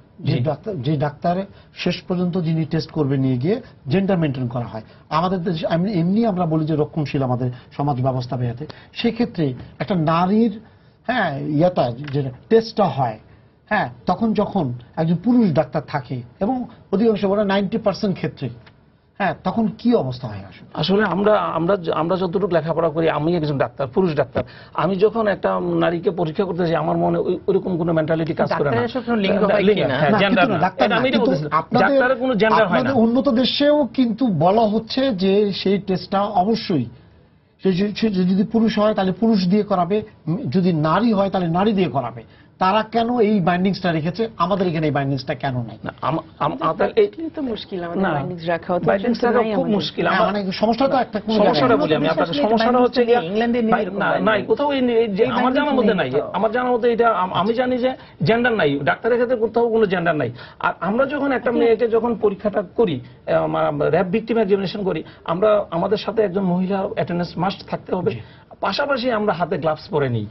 যে ডাক্তার শেষ পর্যন্ত যিনি টেস্ট করবে নিয়ে গিয়ে জেন্ডার মেনটেন করা হয়। আমাদের দেশে এমনি আমরা বলি যে রক্ষণশীল আমাদের সমাজ ব্যবস্থা বেয়াতে, সেক্ষেত্রে একটা নারীর যে টেস্টটা হয়, তখন যখন একজন পুরুষ ডাক্তার থাকে এবং অধিকাংশ 90% ক্ষেত্রে, তখন কি অবস্থা হয়? আসলে আমরা যতটুকু লেখাপড়া করি, আমি একজন ডাক্তার, পুরুষ ডাক্তার, আমি যখন একটা নারীকে পরীক্ষা করতে যাই আমার মনে ওইরকম কোনো মেন্টালিটি কাজ করে না। আপনাদের উন্নত দেশেও কিন্তু বলা হচ্ছে যে সেই টেস্টটা অবশ্যই যদি পুরুষ হয় তাহলে পুরুষ দিয়ে করাবে, যদি নারী হয় তাহলে নারী দিয়ে করাবে। তারা কেন এই বাইন্ডিংসটা রেখেছে? আমাদের এখানে এই বাইন্ডিংসটা কেন নাই? সমস্যাটা একটা সমস্যাটা বলি আমি আপনাকে। সমস্যাটা হচ্ছে নাই কোথাও, আমার জানার মধ্যে নাই। আমার জানার মধ্যে এটা আমি জানি যে জেন্ডার নাই, ডাক্তারের ক্ষেত্রে কোথাও কোনো জেন্ডার নাই। আর আমরা যখন একটা মেয়েকে যখন পরীক্ষাটা করি, র্যাপ ভিকটিম এক্সামিনেশন করি, আমরা আমাদের সাথে একজন মহিলা অ্যাটেন্ডেন্স মাস্ট থাকতে হবে। পাশাপাশি আমরা হাতে গ্লাভস পরে নিই।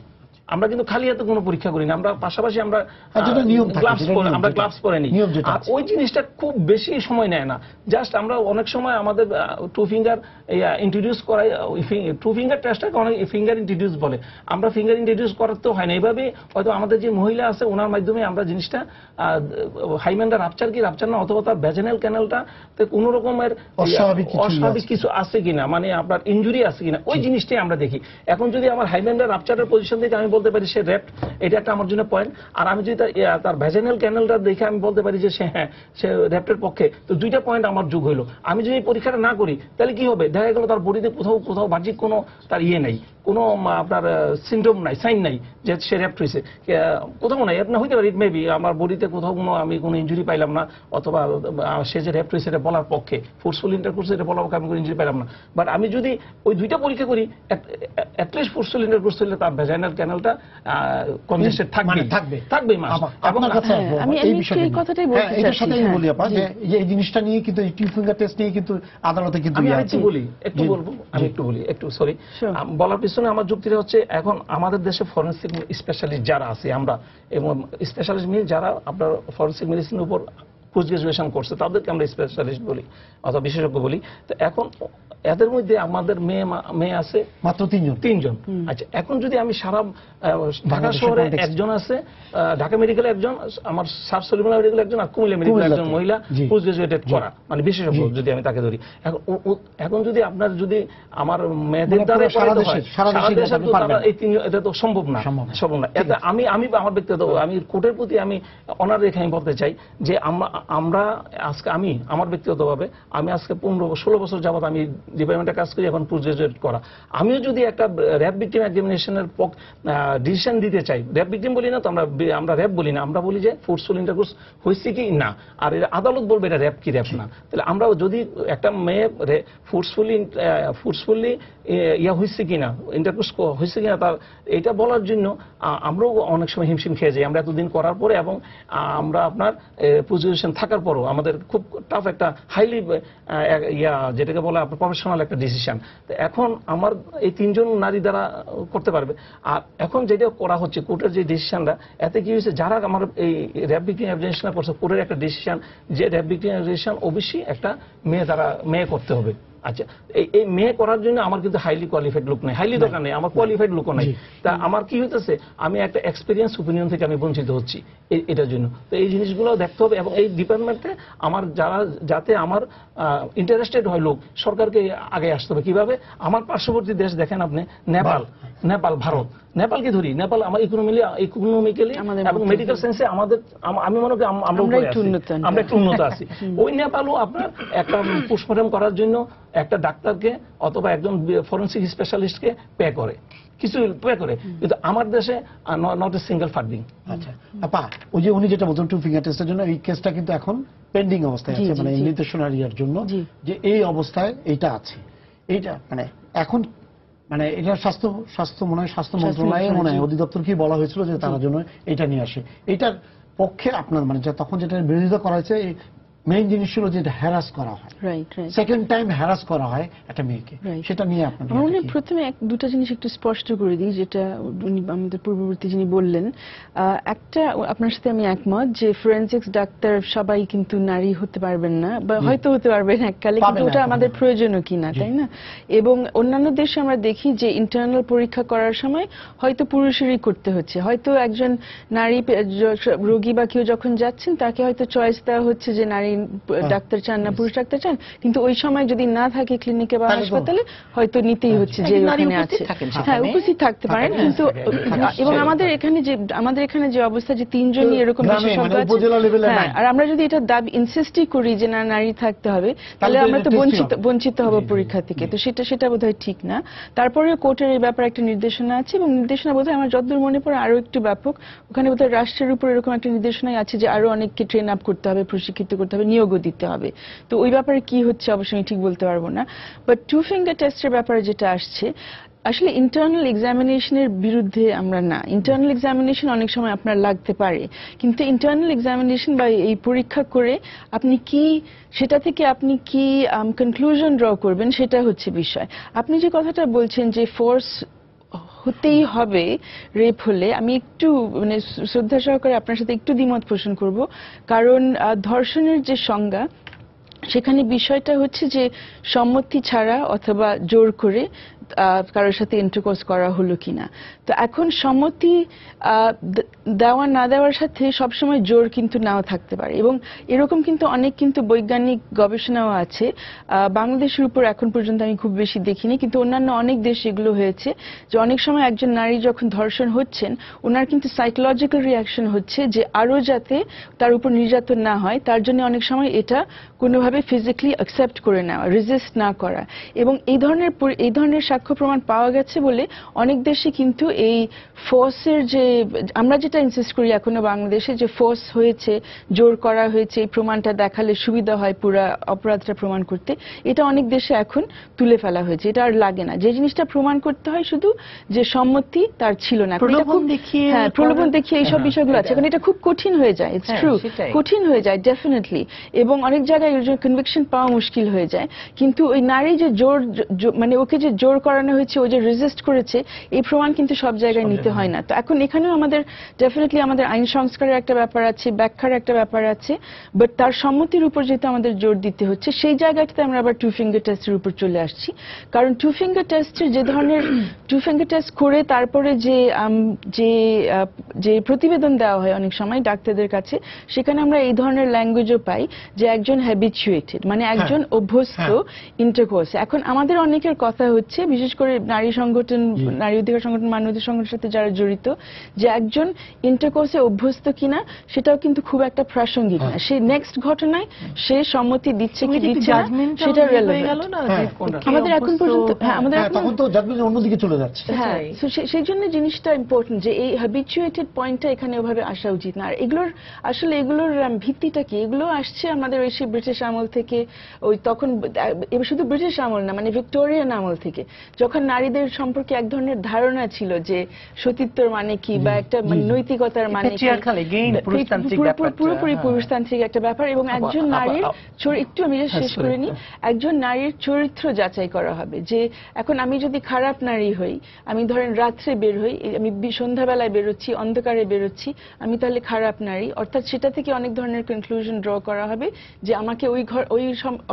আমরা কিন্তু খালি হাতে কোনো পরীক্ষা করি না, আমরা পাশাপাশি আমরা গ্লাভস পরে নিই। আর ওই জিনিসটা খুব বেশি সময় নেয় না, জাস্ট আমরা অনেক সময় আমাদের টু ফিঙ্গার ইন্ট্রোডিউস করাই, টু ফিঙ্গার টেস্টটাকে অনেক ফিঙ্গার ইন্ট্রোডিউস বলে, আমরা ফিঙ্গার ইন্ট্রোডিউস করাতে হয় না। এইভাবে হয়তো আমাদের যে মহিলা আছে ওনার মাধ্যমে আমরা জিনিসটা হাইমেনটা রাপচার কি রাপচার না, অথবা তার ভ্যাজিনাল ক্যানেলটা কোন রকমের অস্বাভাবিক কিছু আছে কিনা, মানে আপনার ইনজুরি আছে কিনা, ওই জিনিসটাই আমরা দেখি। এখন যদি আমার হাইমেনটা রাপচারের পজিশন থেকে আমি বলতে পারি সে রেপ্ট, এটা একটা আমার জন্য পয়েন্ট। আর আমি যদি তার ভ্যাজিনাল ক্যানেলটা দেখে আমি বলতে পারি যে সে রেপ্টের পক্ষে, তো দুইটা পয়েন্ট আমার যোগ হইলো। আমি যদি পরীক্ষাটা না করি তাহলে কি হবে, দেখা গেল তার বডিতে কোথাও বাহ্যিক কোনো তার নেই, কোনো আপনার সিমটম নাই, সাইন নাই যে সে রেপ্ট হয়েছে, কোথাও নাই। না হইতে পারে, ইট মেবি আমার বডিতে কোথাও আমি কোনো ইঞ্জুরি পাইলাম না, অথবা সে যে রেপ্ট হয়েছে এটা বলার পক্ষে, ফোর্সফুল ইন্টারকোর্স এটা বলার পক্ষে আমি কোনো ইঞ্জুরি পাইলাম না। বাট আমি যদি ওই দুইটা পরীক্ষা করি, অ্যাটলিস্ট ফোর্সফুল ইন্টারকোর্স হলে তার ভ্যাজাইনাল ক্যানেলটা কনজেস্টেড থাকবে মাস। আপনার কাছে আমি এই কথাটাই বলতে চাচ্ছি, এটার সাথে আমি বলি আপা যে এই জিনিসটা নিয়ে কিন্তু এই টু ফিঙ্গার টেস্ট নিয়ে কিন্তু আদালতে কিন্তু আমি একটু বলি, সরি বলার পিছনে আমার যুক্তিটা হচ্ছে, এখন আমাদের দেশে ফরেনসিক স্পেশালিস্ট যারা আছে আমরা, এবং স্পেশালিস্ট মিন যারা আপনার ফরেনসিক মেডিসিনের উপর পোস্ট গ্রাজুয়েশন করছে তাদেরকে আমরা স্পেশালিস্ট বলি অথবা বিশেষজ্ঞ বলি। তো এখন এদের মধ্যে আমাদের মেয়ে আছে মাত্র তিনজন। আচ্ছা, এখন যদি আমি সারা ঢাকা শহরে একজন আছে, ঢাকা মেডিকেলে একজন, আমার সাব সলিমুল্লাহ মেডিকেলে একজন, আর কুমিল্লা মেডিকেলে একজন মহিলা পোস্ট গ্রাজুয়েটেড করা, মানে বিশেষজ্ঞ যদি আমি তাকে ধরি। এখন যদি আপনার যদি আমার মেয়েদের দ্বারা সারা দেশে এই তিনজন, এটা তো সম্ভব না। এটা আমি আমার ব্যক্তিগত, আমি কোর্টের প্রতি আমি অনার রেখে আমি বলতে চাই যে আমরা আজকে আমার ব্যক্তিগতভাবে আমি আজকে 15-16 বছর যাবত আমি ডিপার্টমেন্টে কাজ করি, এখন পোস্ট গ্রাজুয়েট করা। আমিও যদি একটা র্যাপ ভিকটিম এক্সামিনেশনের ডিসিশন দিতে চাই, র্যাপ ভিকটিম বলি না তো, আমরা র্যাপ বলি না, আমরা বলি যে ফোর্সফুল ইন্টারকোর্স হয়েছে কি না, আর আদালত বলবে এটা র্যাপ কি র্যাপ না। তাহলে আমরা যদি একটা মেয়ে ফোর্সফুলি হয়েছে কিনা, ইন্টারকোর্স হয়েছে কিনা, তার এটা বলার জন্য আমরাও অনেক সময় হিমশিম খেয়ে যাই। আমরা এতদিন করার পরে এবং আমরা আপনার পোস্ট গ্রাজুয়েশন থাকার পরও আমাদের খুব টাফ একটা হাইলি যেটাকে বলা প্রফেশনাল একটা ডিসিশন। তো এখন আমার এই তিনজন নারী দ্বারা করতে পারবে। আর এখন যেটা করা হচ্ছে কোর্টের যে ডিসিশনটা, এতে কি হয়েছে, যারা আমার এই র্যাপ ভিকটিম এক্সামিনেশন করছে, কোর্টের একটা ডিসিশন যে র্যাপ ভিকটিম এক্সামিনেশন অবশ্যই একটা মেয়ে করতে হবে। আচ্ছা, এই মেয়ে করার জন্য আমার কিন্তু হাইলি কোয়ালিফাইড লোক নেই, হাইলি দরকার নেই, আমার কোয়ালিফাইড লোকও নাই। তা আমার কি হইতেছে, আমি একটা এক্সপিরিয়েন্স ওপিনিয়ন থেকে আমি বঞ্চিত হচ্ছি এটার জন্য। তো এই জিনিসগুলো দেখতে হবে, এবং এই ডিপার্টমেন্টে আমার যাতে আমার ইন্টারেস্টেড হয় লোক, সরকারকে আগে আসতে হবে। কিভাবে, আমার পার্শ্ববর্তী দেশ দেখেন আপনি, নেপাল, ভারত। নেপালকে ধরি, নেপাল আমার ইকোনমিক্যালি এবং মেডিকেল সায়েন্সে আমি মনে করি আমরা একটু উন্নত আছি। ওই নেপালও আপনার একটা পোস্টমর্টম করার জন্য একটা ডাক্তারকে অথবা একজন ফরেনসিক স্পেশালিস্টকে পে করে, কিছু পে করে, কিন্তু আমার দেশে নট এ সিঙ্গেল ফান্ডিং। আচ্ছা আপা, ওই যে উনি যেটা বলছেন টু ফিঙ্গার টেস্টের জন্য, এই কেসটা কিন্তু এখন পেন্ডিং অবস্থায় আছে, মানে নির্দেশনা দেওয়ার জন্য যে এই অবস্থায় এইটা আছে, এইটা মানে এখন মানে এটা স্বাস্থ্য মনে হয় স্বাস্থ্য মন্ত্রণালয়ে মনে হয় অধিদপ্তর কি বলা হয়েছিল যে তারা জন্য এটা নিয়ে আসে। এটার পক্ষে আপনার মানে তখন যেটা বিরোধিতা করা হয়েছে, মেইন জিনিস ছিল যে এটা হ্যারাস করা হয়, সেকেন্ড টাইম হ্যারাস করা হয় একটা মেয়েকে, সেটা নিয়ে আপনার প্রথমে দুটো জিনিস একটু স্পষ্ট করে দিই, যেটা আমাদের পূর্ববর্তী যিনি বললেন। একটা, আপনার সাথে আমি একমত যে ফরেনসিক্স ডাক্তার সবাই কিন্তু নারী হতে পারবেন না, বা হয়তো হতে পারবেন এককালে, কিন্তু ওটা আমাদের প্রয়োজনও কিনা, তাই না? এবং অন্যান্য দেশে আমরা দেখি যে ইন্টারনাল পরীক্ষা করার সময় হয়তো পুরুষেরই করতে হচ্ছে, হয়তো একজন নারী রোগী বা কেউ যখন যাচ্ছেন তাকে হয়তো চয়েস দেওয়া হচ্ছে যে নারী ডাক্তার চান না পুরুষ ডাক্তার চান, কিন্তু ওই সময় যদি না থাকে ক্লিনিকে বা হাসপাতালে হয়তো নিতেই হচ্ছে যে ওখানে আছে, হ্যাঁ উপস্থিত থাকতে পারেন। কিন্তু এবং আমাদের এখানে যে অবস্থা যে তিনজনই এরকম বিশেষজ্ঞ আছে, হ্যাঁ, আর আমরা যদি এটা দাবি ইনসিস্টই করি যে না নারী থাকতে হবে, তাহলে আমরা তো বঞ্চিত হব পরীক্ষা থেকে। তো সেটা বোধহয় ঠিক না। তারপরেও কোর্টের এই ব্যাপারে একটা নির্দেশনা আছে, এবং নির্দেশনা বোধহয় আমার যতদূর মনে পড়ে আরো একটু ব্যাপক। ওখানে বোধহয় রাষ্ট্রের উপর এরকম একটা নির্দেশনাই আছে যে আরো অনেককে ট্রেন আপ করতে হবে, প্রশিক্ষিত করতে হবে, নিয়োগও দিতে হবে। তো ওই ব্যাপারে কি হচ্ছে অবশ্যই আমি ঠিক বলতে পারবো না। বাট টু ফিঙ্গার টেস্টের ব্যাপারে যেটা আসছে, আসলে ইন্টারনাল এক্সামিনেশনের বিরুদ্ধে আমরা না। ইন্টারনাল এক্সামিনেশন অনেক সময় আপনার লাগতে পারে, কিন্তু ইন্টারনাল এক্সামিনেশন বা এই পরীক্ষা করে আপনি কি সেটা থেকে আপনি কি কনক্লুশন ড্র করবেন, সেটা হচ্ছে বিষয়। আপনি যে কথাটা বলছেন যে ফোর্স হতেই হবে রেপ হলে, আমি একটু মানে শ্রদ্ধা সহকারে আপনার সাথে একটু দ্বিমত পোষণ করব। কারণ ধর্ষণের যে সংজ্ঞা, সেখানে বিষয়টা হচ্ছে যে সম্মতি ছাড়া অথবা জোর করে কারোর সাথে ইন্টারকোর্স করা হলো কিনা। তো এখন সম্মতি দেওয়া না দেওয়ার সাথে সবসময় জোর কিন্তু নাও থাকতে পারে, এবং এরকম কিন্তু অনেক কিন্তু বৈজ্ঞানিক গবেষণাও আছে। বাংলাদেশের উপর এখন পর্যন্ত আমি খুব বেশি দেখিনি, কিন্তু অন্যান্য অনেক দেশে এগুলো হয়েছে যে অনেক সময় একজন নারী যখন ধর্ষণ হচ্ছেন, ওনার কিন্তু সাইকোলজিক্যাল রিয়াকশন হচ্ছে যে আরো যাতে তার উপর নির্যাতন না হয়, তার জন্য অনেক সময় এটা কোনোভাবে ফিজিক্যালি অ্যাকসেপ্ট করে নেওয়া, রেজিস্ট না করা। এবং এই ধরনের সাক্ষ্য প্রমাণ পাওয়া গেছে বলে অনেক দেশে কিন্তু এই ফোর্সের যে আমরা যেটা ইনসিস্ট করি এখনো বাংলাদেশে, যে ফোর্স হয়েছে, জোর করা হয়েছে, এই প্রমাণটা দেখালে সুবিধা হয় পুরো অপরাধটা প্রমাণ করতে, এটা অনেক দেশে এখন তুলে ফেলা হয়েছে। এটা আর লাগে না, যে জিনিসটা প্রমাণ করতে হয় শুধু যে সম্মতি তার ছিল না, প্রলোভন দেখিয়ে এইসব বিষয়গুলো আছে, কারণ এটা খুব কঠিন হয়ে যায়। ইটস ট্রু, কঠিন হয়ে যায় ডেফিনেটলি, এবং অনেক জায়গায় কনভিকশন পাওয়া মুশকিল হয়ে যায়। কিন্তু ওই নারী যে জোর মানে ওকে যে জোর করানো হয়েছে, ও যে রেজিস্ট করেছে, এই প্রমাণ কিন্তু সব জায়গায় নিতে হয় না। তো এখন এখানেও আমাদের ডেফিনেটলি আমাদের আইন সংস্কারের একটা ব্যাপার আছে, ব্যাখ্যার একটা ব্যাপার আছে, বাট তার সম্মতির উপর যেহেতু আমাদের জোর দিতে হচ্ছে, সেই জায়গাটাতে আমরা আবার টু ফিঙ্গার টেস্টের উপর চলে আসছি। কারণ টু ফিঙ্গার টেস্টের যে ধরনের টু ফিঙ্গার টেস্ট করে তারপরে যে প্রতিবেদন দেওয়া হয় অনেক সময় ডাক্তারদের কাছে, সেখানে আমরা এই ধরনের ল্যাঙ্গুয়েজও পাই যে একজন হ্যাবিচুয়েটেড, মানে একজন অভ্যস্ত ইন্টারকোর্সে। এখন আমাদের অনেকের কথা হচ্ছে, বিশেষ করে নারী সংগঠন, নারী অধিকার সংগঠন, মানবাধিকার সংগঠনের সাথে যারা জড়িত, যে একজন ইন্টারকোর্সে অভ্যস্ত কিনা সেটাও কিন্তু খুব একটা প্রাসঙ্গিক না। সে নেক্সট ঘটনায় সে সম্মতি দিচ্ছে কি দিচ্ছে না সেটা রেলেভেন্ট। আমাদের এখন পর্যন্ত আমাদের তখন তো জাজমেন্ট অন্যদিকে চলে যাচ্ছে। হ্যাঁ, সেই জন্য জিনিসটা ইম্পর্টেন্ট যে এই হ্যাবিচুয়েটেড পয়েন্টটা এখানে ওভাবে আসা উচিত না। আর এগুলোর ভিত্তিটা কি? এগুলো আসছে আমাদের ওই সেই ব্রিটিশ আমল থেকে, ওই তখন এবার শুধু ব্রিটিশ আমল না, মানে ভিক্টোরিয়ান আমল থেকে, যখন নারীদের সম্পর্কে এক ধরনের ধারণা ছিল যে সতীত্বর মানে কি, বা একটা নৈতিকতার মানে কি, পুরোপুরি পুরুষতান্ত্রিক একটা ব্যাপার। এবং একজন নারীর একটু আমি শেষ করে নিই, একজন নারীর চরিত্র যাচাই করা হবে। যে এখন আমি যদি খারাপ নারী হই, আমি ধরেন রাত্রে বের হই, আমি সন্ধ্যাবেলায় বেরোচ্ছি, অন্ধকারে বেরোচ্ছি, আমি তাহলে খারাপ নারী। অর্থাৎ সেটা থেকে অনেক ধরনের কনক্লুশন ড্র করা হবে যে আমাকে ওই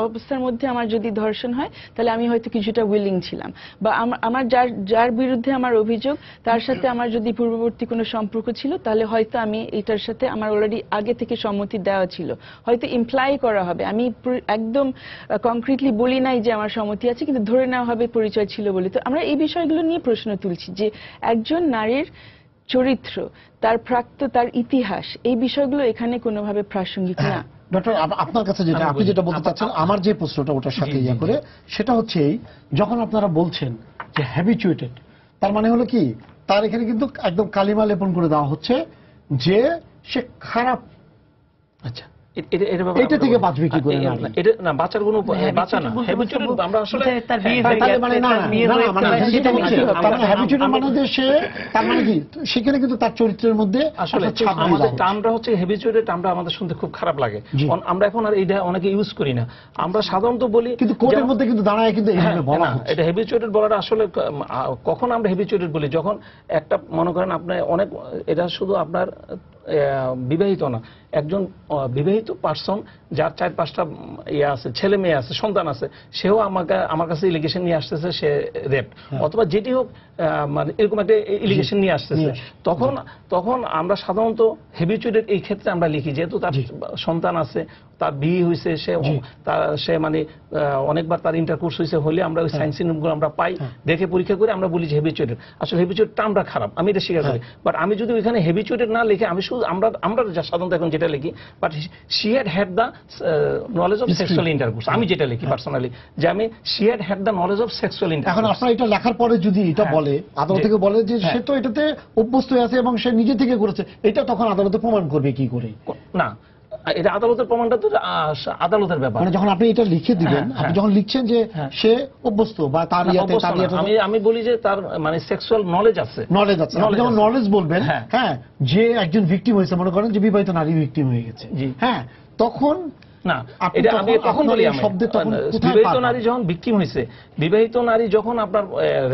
অবস্থার মধ্যে আমার যদি ধর্ষণ হয়, তাহলে আমি হয়তো কিছুটা উইলিং ছিলাম, বা আমার যার বিরুদ্ধে আমার অভিযোগ, তার সাথে আমার যদি পূর্ববর্তী কোনো সম্পর্ক ছিল, তাহলে হয়তো আমি এটার সাথে আমার অলরেডি আগে থেকে সম্মতি দেওয়া ছিল, হয়তো ইমপ্লাই করা হবে। আমি একদম কংক্রিটলি বলি নাই যে আমার সম্মতি আছে, কিন্তু ধরে নেওয়া হবে পরিচয় ছিল বলে। তো আমরা এই বিষয়গুলো নিয়ে প্রশ্ন তুলছি যে একজন নারীর চরিত্র, তার তার ইতিহাস, এই বিষয়গুলো এখানে কোনোভাবে প্রাসঙ্গিক না। ডক্টর, আপনার কাছে যেটা আপনি যেটা বলতে চাচ্ছেন, আমার যে প্রশ্নটা ওটার সাথে ইয়া করে, সেটা হচ্ছে যখন আপনারা বলছেন যে হ্যাবিচুয়েটেড, তার মানে হলো কি, তার এখানে কিন্তু একদম কালিমা লেপন করে দেওয়া হচ্ছে যে সে খারাপ। আচ্ছা, এটা থেকে বাঁচবে কি করে? এটা না, বাঁচার কোনো বাঁচা না। হ্যাবিচুয়েটেড আমরা আসলে তার মানে হ্যাবিচুয়েটেড মানে যে সে, তার মানে কি সেখানে কিন্তু তার চরিত্রের মধ্যে আসলে আমাদের টার্মটা হচ্ছে হ্যাবিচুয়েটেড, আমরা আমাদের শুনতে খুব খারাপ লাগে, আমরা এখন আর এটা অনেকে ইউজ করি না। আমরা সাধারণত বলি, কিন্তু কোর্টের মধ্যে কিন্তু দাঁড়ায় কিন্তু এইভাবে বলা হয়। এটা হ্যাবিচুয়েটেড বলাটা আসলে কখন আমরা হ্যাবিচুয়েটেড বলি, যখন একটা মনে করেন আপনার অনেক, এটা শুধু আপনার বিবাহিত না, একজন বিবাহিত পার্সন যার 4-5টা ইয়ে আছে, ছেলে মেয়ে আছে, সন্তান আছে, সেও আমার কাছে ইলিগেশন নিয়ে আসতেছে সে রেপ, অথবা যেটি হোক, মানে এরকম একটা ইলিগেশন নিয়ে আসতেছে, তখন আমরা সাধারণত হ্যাবিচুয়েটেড এই ক্ষেত্রে আমরা লিখি, যেহেতু তার সন্তান আছে, তার বিয়ে হয়েছে, সে মানে অনেকবার তার ইন্টারকোর্স হয়েছে, হলে আমরা ওই সাইন সিনগুলো আমরা পাই, দেখে পরীক্ষা করে আমরা বলি যে হ্যাবিচুয়েটেড। আসলে হ্যাবিচুয়েটটা আমরা খারাপ, আমি এটা স্বীকার করি। বাট আমি যদি ওইখানে হ্যাবিচুয়েটেড না লিখে, আমি শুধু আমরা সাধারণত এখন যেটা লিখি, but she had the knowledge of sexual intercourse, আমি যেটা লিখি পার্সোনালি, যে আমি she had the knowledge of sexual intercourse. এখন আপনারা এটা লেখার পরে যদি এটা বলে, আদালত থেকে বলে যে সে তো এটাতে অভ্যস্ত হয়ে আছে এবং সে নিজে থেকে করেছে, এটা তখন আদালতে প্রমাণ করবে কি করে? না, এটা আদালতের প্রমাণটা তো আদালতের ব্যাপার। মানে যখন আপনি এটা লিখে দিবেন, আপনি যখন লিখছেন যে সে অভ্যস্ত বা তার আমি বলি যে তার মানে সেক্সুয়াল নলেজ আছে, আপনি যখন নলেজ বলবেন, হ্যাঁ, যে একজন ভিকটিম হয়েছে, মনে করেন যে বিবাহিত নারী ভিকটিম হয়ে গেছে, হ্যাঁ, তখন না, আপনি এটা আমি তখন তখন আপনার বলি এই আমি শব্দে তখন কোথায় বিবাহিত পান? নারী যখন ভিকটিম হয়েছে, বিবাহিত নারী যখন আপনার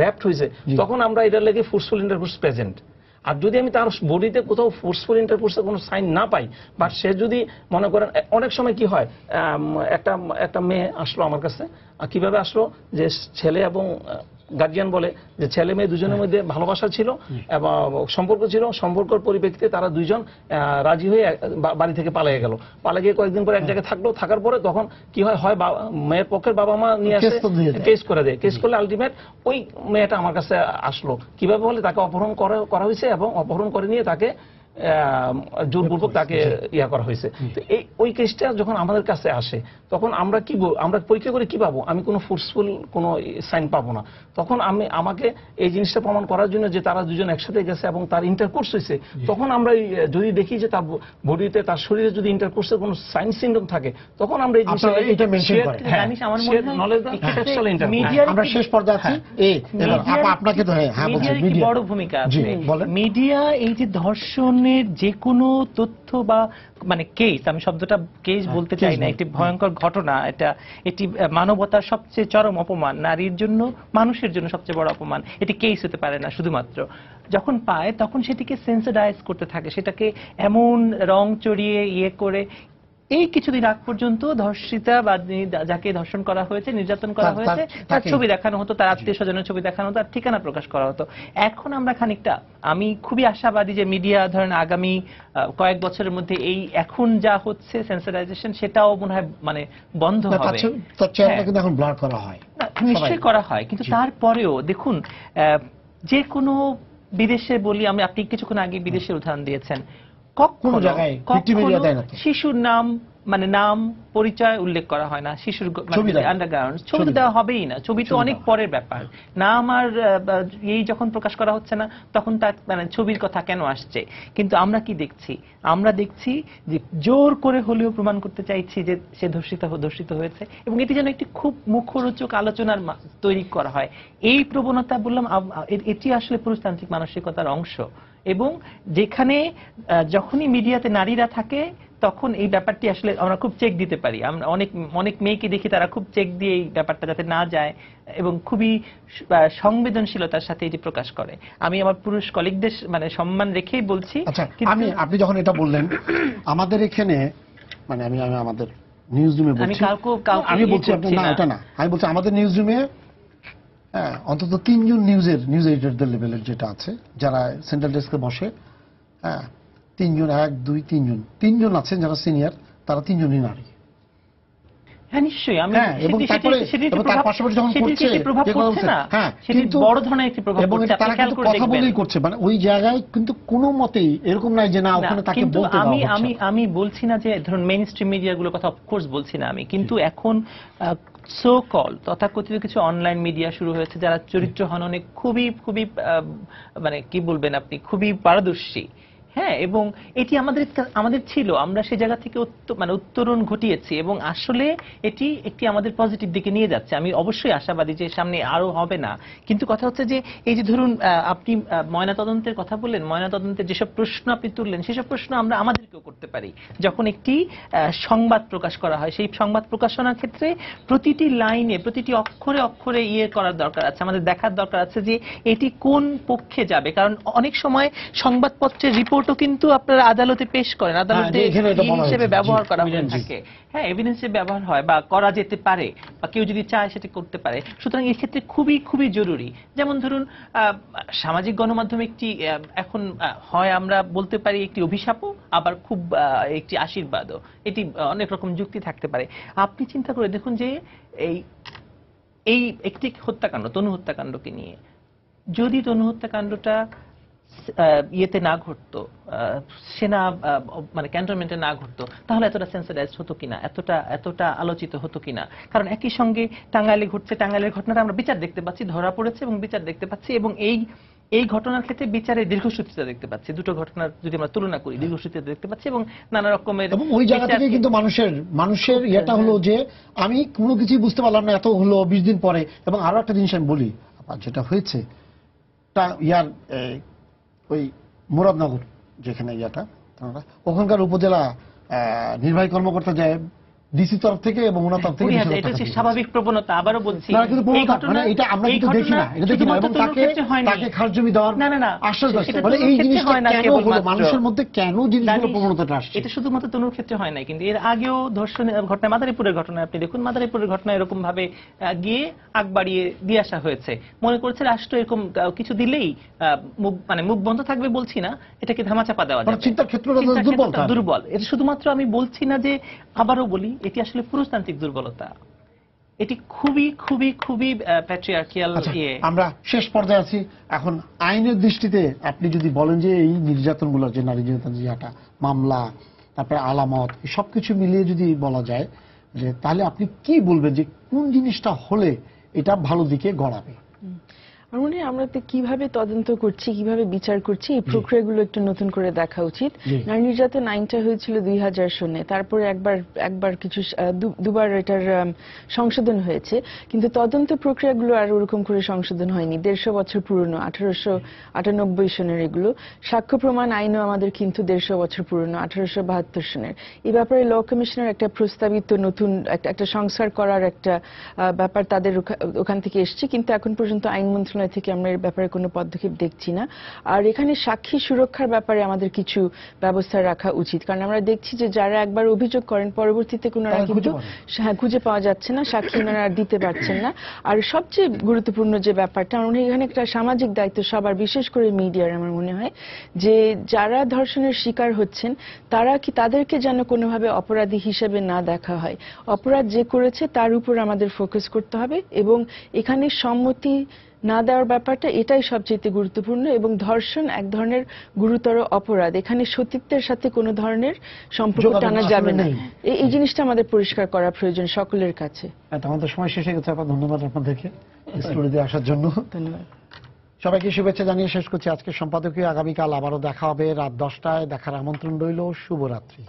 র্যাপড হয়েছে, তখন আমরা এটার লেগে ফোর্সফুল ইন্টারকোর্স প্রেজেন্ট। আর যদি আমি তার বডিতে কোথাও ফোর্সফুল ইন্টারকোর্সের কোনো সাইন না পাই, বা সে যদি মনে করেন, অনেক সময় কি হয়, একটা মেয়ে আসলো আমার কাছে, কিভাবে আসলো, যে ছেলে এবং গার্জিয়ান বলে যে ছেলে মেয়ে দুজনের মধ্যে ভালোবাসা ছিল এবং সম্পর্ক ছিল, সম্পর্কের পরিপ্রেক্ষিতে তারা দুইজন রাজি হয়ে বাড়ি থেকে পালিয়ে গেল, পালিয়ে গিয়ে কয়েকদিন পরে এক জায়গায় থাকলো, থাকার পরে তখন কি হয়, মেয়ের পক্ষের বাবা মা নিয়ে আসে, কেস করে দেয়, কেস করলে আলটিমেট ওই মেয়েটা আমার কাছে আসলো, কিভাবে বলে তাকে অপহরণ করা হয়েছে এবং অপহরণ করে নিয়ে তাকে জোরপূর্বক তাকে ইয়া করা হয়েছে। তো ওই কেসটা যখন আমাদের কাছে আসে, তখন আমরা আমরা পরীক্ষা করে কি পাবো, আমি কোনো ফোর্সফুল কোনো সাইন পাবো না। তখন আমাকে এই জিনিসটা প্রমাণ করার জন্য যে তারা দুজন একসাথে গেছে এবং তার ইন্টারকোর্স হয়েছে, তখন আমরা যদি দেখি যে তার বডিতে, তার শরীরে যদি ইন্টারকোর্সের কোনো সাইন সিনড্রোম থাকে, তখন আমরা এই জিনিসটা আমরা শেষ পর্যায়ে আছি। আপনাকে তো বড় ভূমিকা আছে মিডিয়া। এই যে ধর্ষণের যে কোনো তথ্য বা মানে কেস, আমি শব্দটা কেস বলতে চাই না, একটি ভয়ঙ্কর ঘটনা, এটি মানবতার সবচেয়ে চরম অপমান, নারীর জন্য, মানুষের জন্য সবচেয়ে বড় অপমান। এটি কেস হতে পারে না শুধুমাত্র, যখন পায় তখন সেটিকে সেন্সিটাইজ করতে থাকে, সেটাকে এমন রং চড়িয়ে করে। এই কিছুদিন আগ পর্যন্ত ধর্ষিতা বা যাকে ধর্ষণ করা হয়েছে, নির্যাতন করা হয়েছে, তার ছবি দেখানো হতো, তার আত্মীয় স্বজনের ছবি দেখানো হতো, তার ঠিকানা প্রকাশ করা হতো। এখন আমরা খানিকটা, আমি খুবই আশাবাদী যে মিডিয়া ধরেন আগামী কয়েক বছরের মধ্যে এই এখন যা হচ্ছে সেন্সিটাইজেশন, সেটাও মনে হয় মানে বন্ধ হবে। নিশ্চয়ই করা হয়, কিন্তু তারপরেও দেখুন, যে কোনো বিদেশে বলি, আপনি কিছুক্ষণ আগে বিদেশের উদাহরণ দিয়েছেন, কখনো শিশুর নাম পরিচয় উল্লেখ করা হয় না, শিশুর আন্ডারগ্রাউন্ড ছবি তো দেওয়া হবেই না, ছবি তো অনেক পরের ব্যাপার। নাম আর এই যখন প্রকাশ করা হচ্ছে না, তখন তার ছবির কথা কেন আসছে? কিন্তু আমরা কি দেখছি? আমরা দেখছি যে জোর করে হলেও প্রমাণ করতে চাইছি যে সে ধর্ষিত হয়েছে, এবং এটি যেন একটি খুব মুখরোচক আলোচনার তৈরি করা হয়। এই প্রবণতা, বললাম, এটি আসলে পুরুষতান্ত্রিক মানসিকতার অংশ। এবং যেখানে যখনই মিডিয়াতে নারীরা থাকে, তখন এই ব্যাপারটি আসলে আমরা খুব চেক দিতে পারি। আমরা অনেক মেয়েকে দেখি, তারা খুব চেক দিয়ে এই ব্যাপারটা যাতে না যায়, এবং খুবই সংবেদনশীলতার সাথে এটি প্রকাশ করে। আমি আমার পুরুষ কলিগদের সম্মান রেখেই বলছি। আপনি যখন এটা বললেন, আমাদের এখানে আমি আমাদের নিউজ রুমে বলছি, আমি বলছি না, এটা না, আমি বলছি আমাদের নিউজ রুমে অন্তত 3 জন নিউজ এডিটরদের লেভেলের যেটা আছে, যারা সেন্ট্রাল ডেস্কে বসে, 3 জন, 1 2 3 জন আছেন যারা সিনিয়র, তারা 3 জনই নারী। নিশ্চয়ই, এবং তার পাশাপাশি যখন করছে, বড় ধরনের একটি প্রভাব পড়ছে, তারা কিন্তু কথা বলেই করছে, ওই জায়গায় কিন্তু কোনো মতেই এরকম নাই যে না ওখানে তাকে বলতে দেওয়া হচ্ছে। আমি বলছি না যে ধরুন মেইন স্ট্রিম মিডিয়াগুলোর কথা অফকোর্স বলছি না আমি, কিন্তু এখন সো কল তথাকথিত কিছু অনলাইন মিডিয়া শুরু হয়েছে, যারা চরিত্র হননে খুবই খুবই কি বলবেন আপনি, খুবই পারদর্শী। হ্যাঁ, এবং এটি আমাদের ছিল, আমরা সে জায়গা থেকে উত্তরণ ঘটিয়েছি, এবং আসলে এটি একটি আমাদের পজিটিভ দিকে নিয়ে যাচ্ছে। আমি অবশ্যই আশাবাদী যে সামনে আরো হবে না। কিন্তু কথা হচ্ছে যে এই যে ধরুন আপনি ময়নাতদন্তের কথা বললেন, ময়নাতদন্তের যেসব প্রশ্ন আপনি তুললেন, সেসব প্রশ্ন আমরা আমাদেরকেও করতে পারি। যখন একটি সংবাদ প্রকাশ করা হয়, সেই সংবাদ প্রকাশনার ক্ষেত্রে প্রতিটি লাইনে, প্রতিটি অক্ষরে অক্ষরে করার দরকার আছে, আমাদের দেখার দরকার আছে যে এটি কোন পক্ষে যাবে। কারণ অনেক সময় সংবাদপত্রের রিপোর্ট কিন্তু আপনারা আদালতে পেশ করেন, আদালতে হিসেবে ব্যবহার করা হয়ে থাকে, এভিডেন্স হিসেবে ব্যবহার হয় বা করা যেতে পারে, বা কেউ যদি চায় সেটা করতে পারে। সুতরাং এই ক্ষেত্রে খুবই খুবই জরুরি। যেমন ধরুন সামাজিক গণমাধ্যম একটি এখন হয় আমরা বলতে পারি একটি অভিশাপও, আবার খুব একটি আশীর্বাদও, এটি অনেক রকম যুক্তি থাকতে পারে। আপনি চিন্তা করে দেখুন যে এই একটি হত্যাকাণ্ড, তনু হত্যাকাণ্ডকে নিয়ে, যদি তনু হত্যাকাণ্ডটা ইয়েতে না ঘটতো, সেনা ক্যান্টনমেন্টে না ঘটতো, তাহলে এতটা সেন্সিটাইজড হতো কিনা, এতটা আলোচিত হতো কিনা। কারণ একই সঙ্গে টাঙ্গাইলে ঘটছে, টাঙ্গাইলের ঘটনাটা আমরা বিচার দেখতে পাচ্ছি, ধরা পড়েছে এবং বিচার দেখতে পাচ্ছি, এবং এই ঘটনার ক্ষেত্রে বিচারের দীর্ঘসূত্রিতা দেখতে পাচ্ছি। দুটো ঘটনার যদি আমরা তুলনা করি, দীর্ঘসূত্রিতা দেখতে পাচ্ছি, এবং নানা রকমের, এবং ওই জায়গা থেকে কিন্তু মানুষের ইয়েটা হলো যে আমি কোনো কিছুই বুঝতে পারলাম না, এত হলো 20 দিন পরে। এবং আরো একটা জিনিস আমি বলি, যেটা হয়েছে ওই মুরাদনগর যেখানে ওখানকার উপজেলা নির্বাহী কর্মকর্তা যায় ডিসি তরফ থেকে এবং ওনার তরফ থেকে 20,000 এটা হচ্ছে স্বাভাবিক প্রবণতা। আবারও বলছি না, কিন্তু প্রবণতা, মানে এটা আমরা কিন্তু দেখি না, এটা দেখি না, এবং তাকে খাস জমি দেওয়ার আশ্বাস দিচ্ছে। মানে এই জিনিসটা কেন হলো, মানুষের মধ্যে কেন জিনিসগুলো প্রবণতাটা আসছে? এটা শুধুমাত্র তনুর ক্ষেত্রে হয় নাই, কিন্তু এর আগেও ধর্ষণের ঘটনা, মাদারীপুরের ঘটনা আপনি দেখুন, মাদারীপুরের ঘটনা এরকম ভাবে গিয়ে আগ বাড়িয়ে দিয়ে আসা হয়েছে। মনে করছে রাষ্ট্র এরকম কিছু দিলেই মানে মুখ বন্ধ থাকবে, বলছি না এটাকে ধামাচাপা দেওয়া যাবে, চিন্তার ক্ষেত্রটা দুর্বল। এটা শুধুমাত্র আমি বলছি না যে, আবারও বলি এটি আসলে পুরুষতান্ত্রিক দুর্বলতা, এটি খুবই খুবই খুবই প্যাট্রিয়ার্কিয়াল। আমরা শেষ পর্যায়ে আছি এখন। আইনের দৃষ্টিতে আপনি যদি বলেন যে এই নির্যাতনগুলো, যে নারী নির্যাতন, যে মামলা, তারপরে আলামত, সবকিছু মিলিয়ে যদি বলা যায় যে, তাহলে আপনি কি বলবেন যে কোন জিনিসটা হলে এটা ভালো দিকে গড়াবে? আমার মনে হয় আমরা তো কিভাবে তদন্ত করছি, কিভাবে বিচার করছি, এই প্রক্রিয়াগুলো একটু নতুন করে দেখা উচিত। নারী নির্যাতন আইনটা হয়েছিল 2000 সনে, তারপরে একবার কিছু দুবার এটার সংশোধন হয়েছে, কিন্তু তদন্ত প্রক্রিয়াগুলো আর ওরকম করে সংশোধন হয়নি। 150 বছর পুরনো, 1898 সনের এগুলো। সাক্ষ্য প্রমাণ আইনও আমাদের কিন্তু 150 বছর পুরনো, 1872 সনের। এই ব্যাপারে ল কমিশনের একটা প্রস্তাবিত নতুন একটা সংস্কার করার একটা ব্যাপার তাদের ওখান থেকে এসছে, কিন্তু এখন পর্যন্ত আইন মন্ত্রণালয় থেকে আমরা এর ব্যাপারে কোনো পদক্ষেপ দেখছি না। আর এখানে সাক্ষী সুরক্ষার ব্যাপারে আমাদের কিছু ব্যবস্থা রাখা উচিত, কারণ আমরা দেখছি যে যারা একবার অভিযোগ করেন পরবর্তীতে কোনোরা কিন্তু খুঁজে পাওয়া যাচ্ছে না, সাক্ষী ওনারা আর দিতে পারছেন না। আর সবচেয়ে গুরুত্বপূর্ণ যে ব্যাপারটা, আমার মনে হয় এখানে একটা সামাজিক দায়িত্ব সবার, বিশেষ করে মিডিয়ার, আমার মনে হয় যে যারা ধর্ষণের শিকার হচ্ছেন তাদেরকে যেন কোনোভাবে অপরাধী হিসেবে না দেখা হয়। অপরাধ যে করেছে তার উপর আমাদের ফোকাস করতে হবে, এবং এখানে সম্মতি না দেওয়ার ব্যাপারটা এটাই সবচেয়ে গুরুত্বপূর্ণ। এবং ধর্ষণ এক ধরনের গুরুতর অপরাধ, এখানে সতীত্বের সাথে কোনো ধরনের সম্পর্ক টানা যাবে না। এই জিনিসটা আমাদের পরিষ্কার করা প্রয়োজন সকলের কাছে। আমাদের সময় শেষ হয়ে গেছে। ধন্যবাদ আপনাদেরকে স্টুডিওতে আসার জন্য। ধন্যবাদ সবাইকে, শুভেচ্ছা জানিয়ে শেষ করছি আজকে সম্পাদকীয়। আগামীকাল আবারও দেখা হবে রাত 10টায়। দেখার আমন্ত্রণ রইল। শুভরাত্রি।